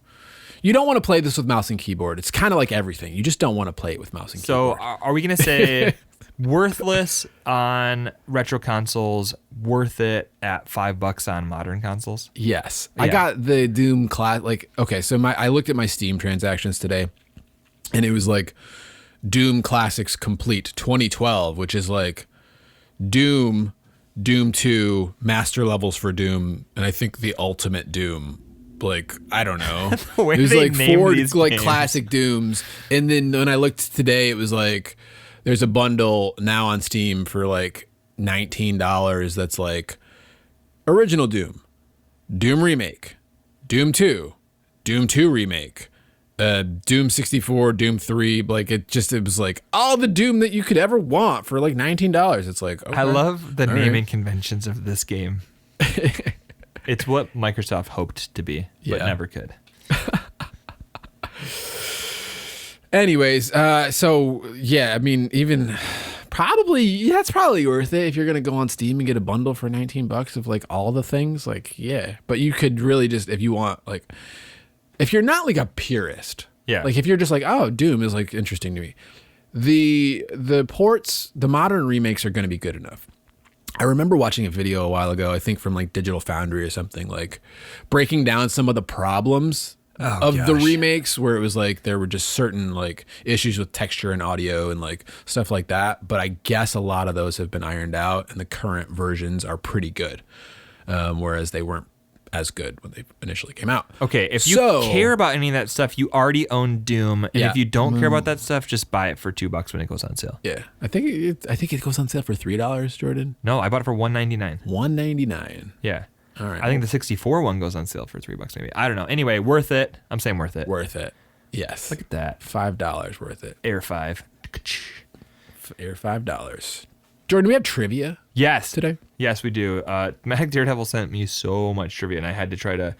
You don't want to play this with mouse and keyboard. It's kind of like everything. You just don't want to play it with mouse and keyboard. So are we going to say worthless on retro consoles, worth it at $5 on modern consoles? Yes. Yeah. I got the Doom class. Like, okay, so I looked at my Steam transactions today and it was like Doom Classics Complete 2012, which is like Doom 2, Master Levels for Doom, and I think the Ultimate Doom. Like, I don't know. It was like 4 like games. Classic Dooms. And then when I looked today, it was like there's a bundle now on Steam for like $19 that's like original Doom, Doom Remake, Doom 2, Doom 2 Remake, Doom 64, Doom 3, like it was like all the Doom that you could ever want for like $19. It's like, okay, I love the naming conventions of this game. It's what Microsoft hoped to be, but never could. Anyways, so yeah, I mean, even that's probably worth it if you're gonna go on Steam and get a bundle for $19 of like all the things. Like, yeah, but you could really just, if you want, like, if you're not like a purist, like if you're just like, oh, Doom is like interesting to me, the ports, the modern remakes are gonna be good enough. I remember watching a video a while ago, I think from like Digital Foundry or something, like breaking down some of the problems the remakes, where it was like there were just certain like issues with texture and audio and like stuff like that. But I guess a lot of those have been ironed out and the current versions are pretty good, whereas they weren't as good when they initially came out. Okay, if you care about any of that stuff, you already own Doom, and if you don't care about that stuff, just buy it for $2 when it goes on sale. Yeah, I think it goes on sale for $3, Jordan. No, I bought it for $1.99. $1.99. Yeah. All right. I think the 64 one goes on sale for $3 maybe. I don't know. Anyway, worth it. I'm saying worth it. Worth it. Yes. Look at that. $5 worth it. Air 5. Air $5. Jordan, do we have trivia? Yes. Today? Yes, we do. Thematic Daredevil sent me so much trivia, and I had to try to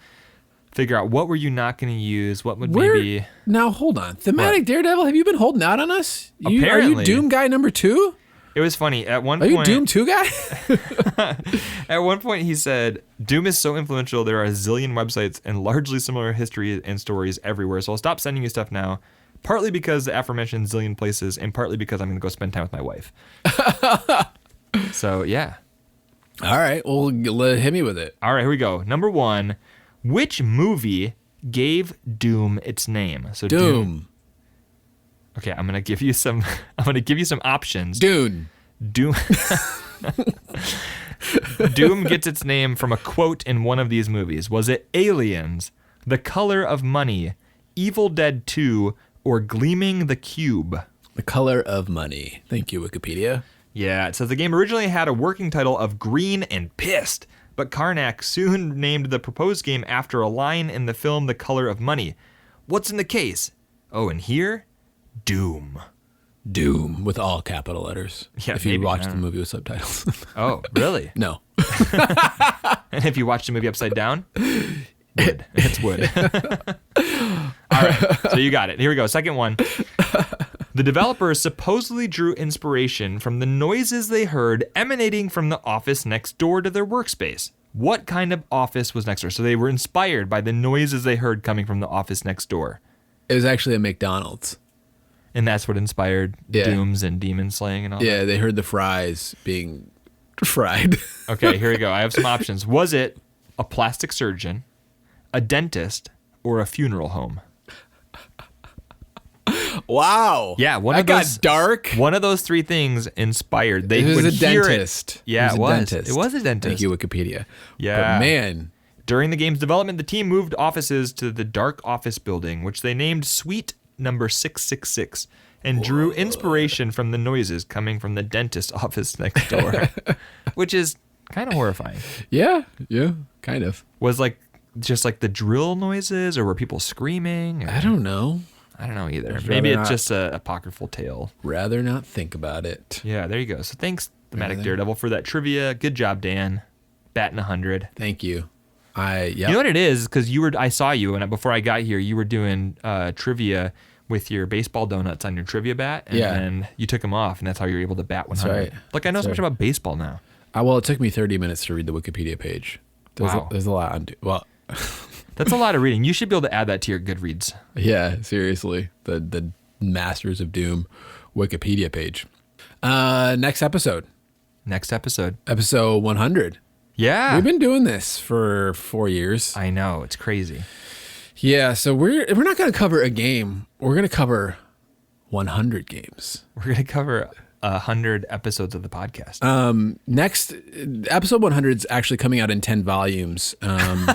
figure out what were you not going to use, what would maybe... Now, hold on. Thematic Daredevil, have you been holding out on us? Apparently. Are you Doom guy number 2? It was funny. At one point... Are you Doom 2 guy? At one point, he said, Doom is so influential, there are a zillion websites and largely similar history and stories everywhere, so I'll stop sending you stuff now. Partly because the aforementioned zillion places, and partly because I'm going to go spend time with my wife. So, yeah. All right. Well, hit me with it. All right, here we go. Number 1, which movie gave Doom its name? So Doom. Okay, I'm going to give you some options. Dune. Doom. Doom gets its name from a quote in one of these movies. Was it Aliens, The Color of Money, Evil Dead 2, or Gleaming the Cube? The Color of Money. Thank you, Wikipedia. Yeah, it says the game originally had a working title of Green and Pissed, but Karnak soon named the proposed game after a line in the film The Color of Money. What's in the case? Oh, and here? Doom. Doom with all capital letters. Yeah, if you maybe, watch the movie with subtitles. Oh, really? No. And if you watch the movie upside down? Wood. It's wood. All right, so you got it. Here we go. Second one. The developers supposedly drew inspiration from the noises they heard emanating from the office next door to their workspace. What kind of office was next door? So they were inspired by the noises they heard coming from the office next door. It was actually a McDonald's. And that's what inspired Dooms and demon slaying and all that? Yeah, they heard the fries being fried. Okay, here we go. I have some options. Was it a plastic surgeon, a dentist, or a funeral home? Wow. Yeah, that got dark. One of those three things inspired. They It was would a hear dentist. It. Yeah, it was. Dentist. It was a dentist. Thank you, Wikipedia. Yeah. But man. During the game's development, the team moved offices to the dark office building, which they named Suite Number 666, and drew inspiration from the noises coming from the dentist office next door, which is kind of horrifying. Yeah, kind of. Was just like the drill noises, or were people screaming? Or, I don't know. I don't know either. I'd Maybe rather it's not- just a apocryphal tale. Rather not think about it. Yeah, there you go. So thanks, Thematic Rather- Daredevil, for that trivia. Good job, Dan. Batting 100. Thank you. You know what it is? Because I saw you, and before I got here, you were doing trivia with your baseball donuts on your trivia bat, and then you took them off, and that's how you were able to bat 100. right. Look, I know so much about baseball now. Well, it took me 30 minutes to read the Wikipedia page. Wow. There's a lot on. Well, That's a lot of reading. You should be able to add that to your Goodreads. yeah, seriously. The Masters of Doom Wikipedia page. Next episode. Episode 100. Yeah. We've been doing this for 4 years. I know. It's crazy. Yeah, so we're not going to cover a game. We're going to cover 100 games. We're going to cover 100 episodes of the podcast. Next, episode 100 is actually coming out in 10 volumes. And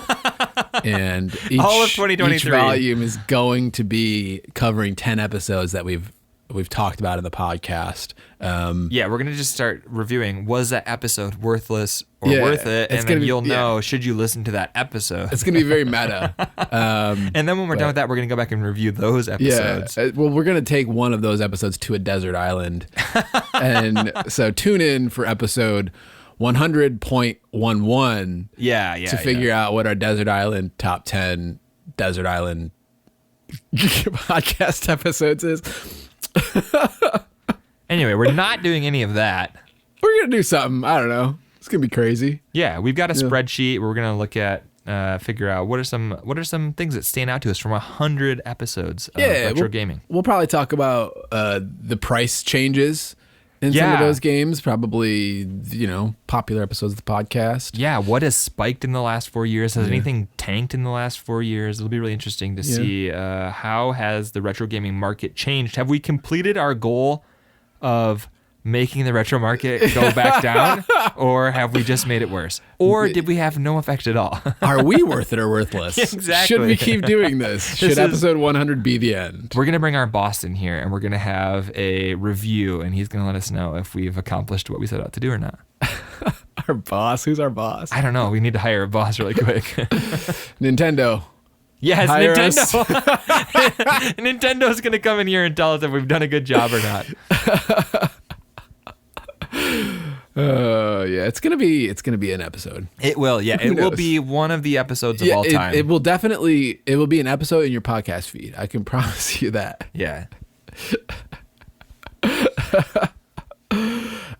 All of 2023. each volume is going to be covering 10 episodes that we've talked about in the podcast. Yeah, we're going to just start reviewing, was that episode worthless or Yeah, worth it? it's And gonna then be- you'll know, should you listen to that episode? It's going to be very meta. And then when we're done with that, we're going to go back and review those episodes. Yeah. Well, we're going to take one of those episodes to a desert island. And so tune in for episode 100.11 Yeah. to figure out what our desert island top 10 desert island podcast episodes is. Anyway, we're not doing any of that. We're going to do something. I don't know. It's going to be crazy. Yeah, we've got a spreadsheet where we're going to look at, figure out what are some things that stand out to us from 100 episodes of retro gaming. We'll probably talk about the price changes in some of those games, probably, popular episodes of the podcast. Yeah, what has spiked in the last 4 years? Has anything tanked in the last 4 years? It'll be really interesting to see how has the retro gaming market changed. Have we completed our goal of making the retro market go back down, or have we just made it worse? Or did we have no effect at all? Are we worth it or worthless? Exactly. Should we keep doing this? Should episode 100 be the end? We're going to bring our boss in here, and we're going to have a review, and he's going to let us know if we've accomplished what we set out to do or not. Our boss? Who's our boss? I don't know. We need to hire a boss really quick. Nintendo. Yes, Hire Nintendo. Nintendo's going to come in here and tell us if we've done a good job or not. Yeah, it's gonna be an episode. It will, yeah. It will knows? be one of the episodes of all time. It will be an episode in your podcast feed. I can promise you that. Yeah.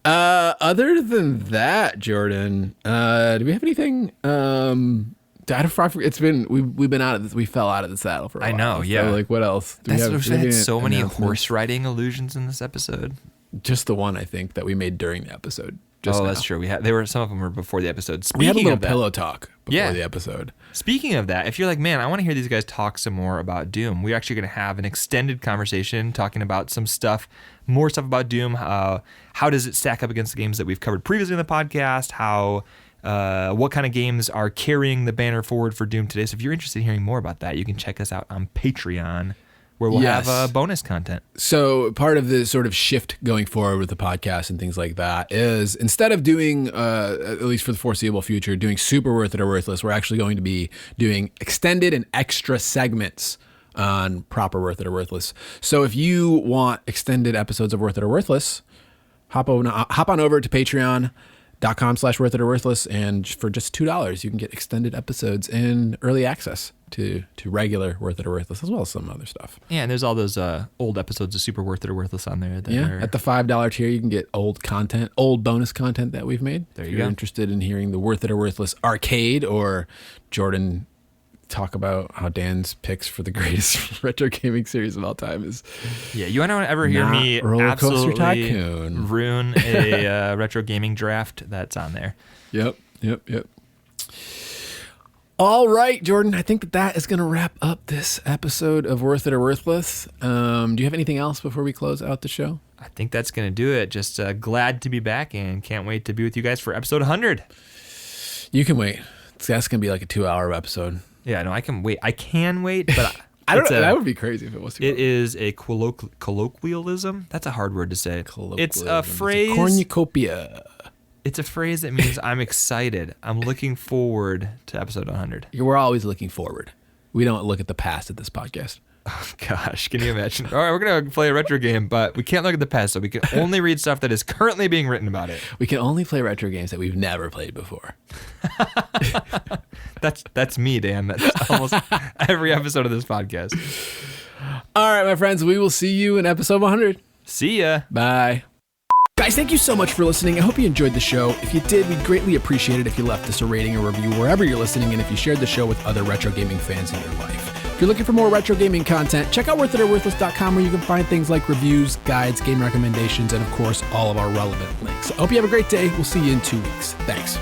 Other than that, Jordan, do we have anything? It's been we've been out of this. We fell out of the saddle for a while. I know, yeah. So, what else? Do We've had so many announcements? horse riding illusions in this episode. Just the one, I think, that we made during the episode. Just that's now. true. Some of them were before the episode. We had a Speaking little of that- pillow talk before Yeah. the episode. Speaking of that, if you're like, man, I want to hear these guys talk some more about Doom, we're actually going to have an extended conversation talking about some stuff, more stuff about Doom. How does it stack up against the games that we've covered previously in the podcast? What kind of games are carrying the banner forward for Doom today? So if you're interested in hearing more about that, you can check us out on Patreon, where we'll have bonus content. So part of the sort of shift going forward with the podcast and things like that is instead of doing, at least for the foreseeable future, doing super worth it or worthless, we're actually going to be doing extended and extra segments on proper worth it or worthless. So if you want extended episodes of Worth It or Worthless, hop on over to patreon.com/worth it or worthless, and for just $2 you can get extended episodes and early access to regular Worth It or Worthless, as well as some other stuff. Yeah, and there's all those old episodes of Super Worth It or Worthless on there. At the $5 tier you can get old bonus content that we've made. There if you you're go. interested in hearing the Worth It or Worthless arcade, or Jordan talk about how Dan's picks for the greatest retro gaming series of all time is. Yeah, you want to ever hear Not me Roller Coaster absolutely Tycoon. ruin a retro gaming draft? That's on there. Yep. All right, Jordan, I think that is going to wrap up this episode of Worth It or Worthless. Do you have anything else before we close out the show? I think that's going to do it. Just glad to be back and can't wait to be with you guys for episode 100. You can wait. That's going to be like a 2-hour episode. Yeah, no, I can wait. I can wait, but I don't know. That would be crazy if it was 2 hours. It is a colloquialism. That's a hard word to say. It's a Colloquialism. phrase. Cornucopia. It's a phrase that means I'm excited. I'm looking forward to episode 100. We're always looking forward. We don't look at the past at this podcast. Oh, gosh, can you imagine? All right, we're going to play a retro game, but we can't look at the past, so we can only read stuff that is currently being written about it. We can only play retro games that we've never played before. That's me, Dan. That's almost every episode of this podcast. All right, my friends, we will see you in episode 100. See ya. Bye. Guys, thank you so much for listening. I hope you enjoyed the show. If you did, we'd greatly appreciate it if you left us a rating or review wherever you're listening, and if you shared the show with other retro gaming fans in your life. If you're looking for more retro gaming content, check out worthitorworthless.com, where you can find things like reviews, guides, game recommendations, and of course, all of our relevant links. I hope you have a great day. We'll see you in 2 weeks. Thanks.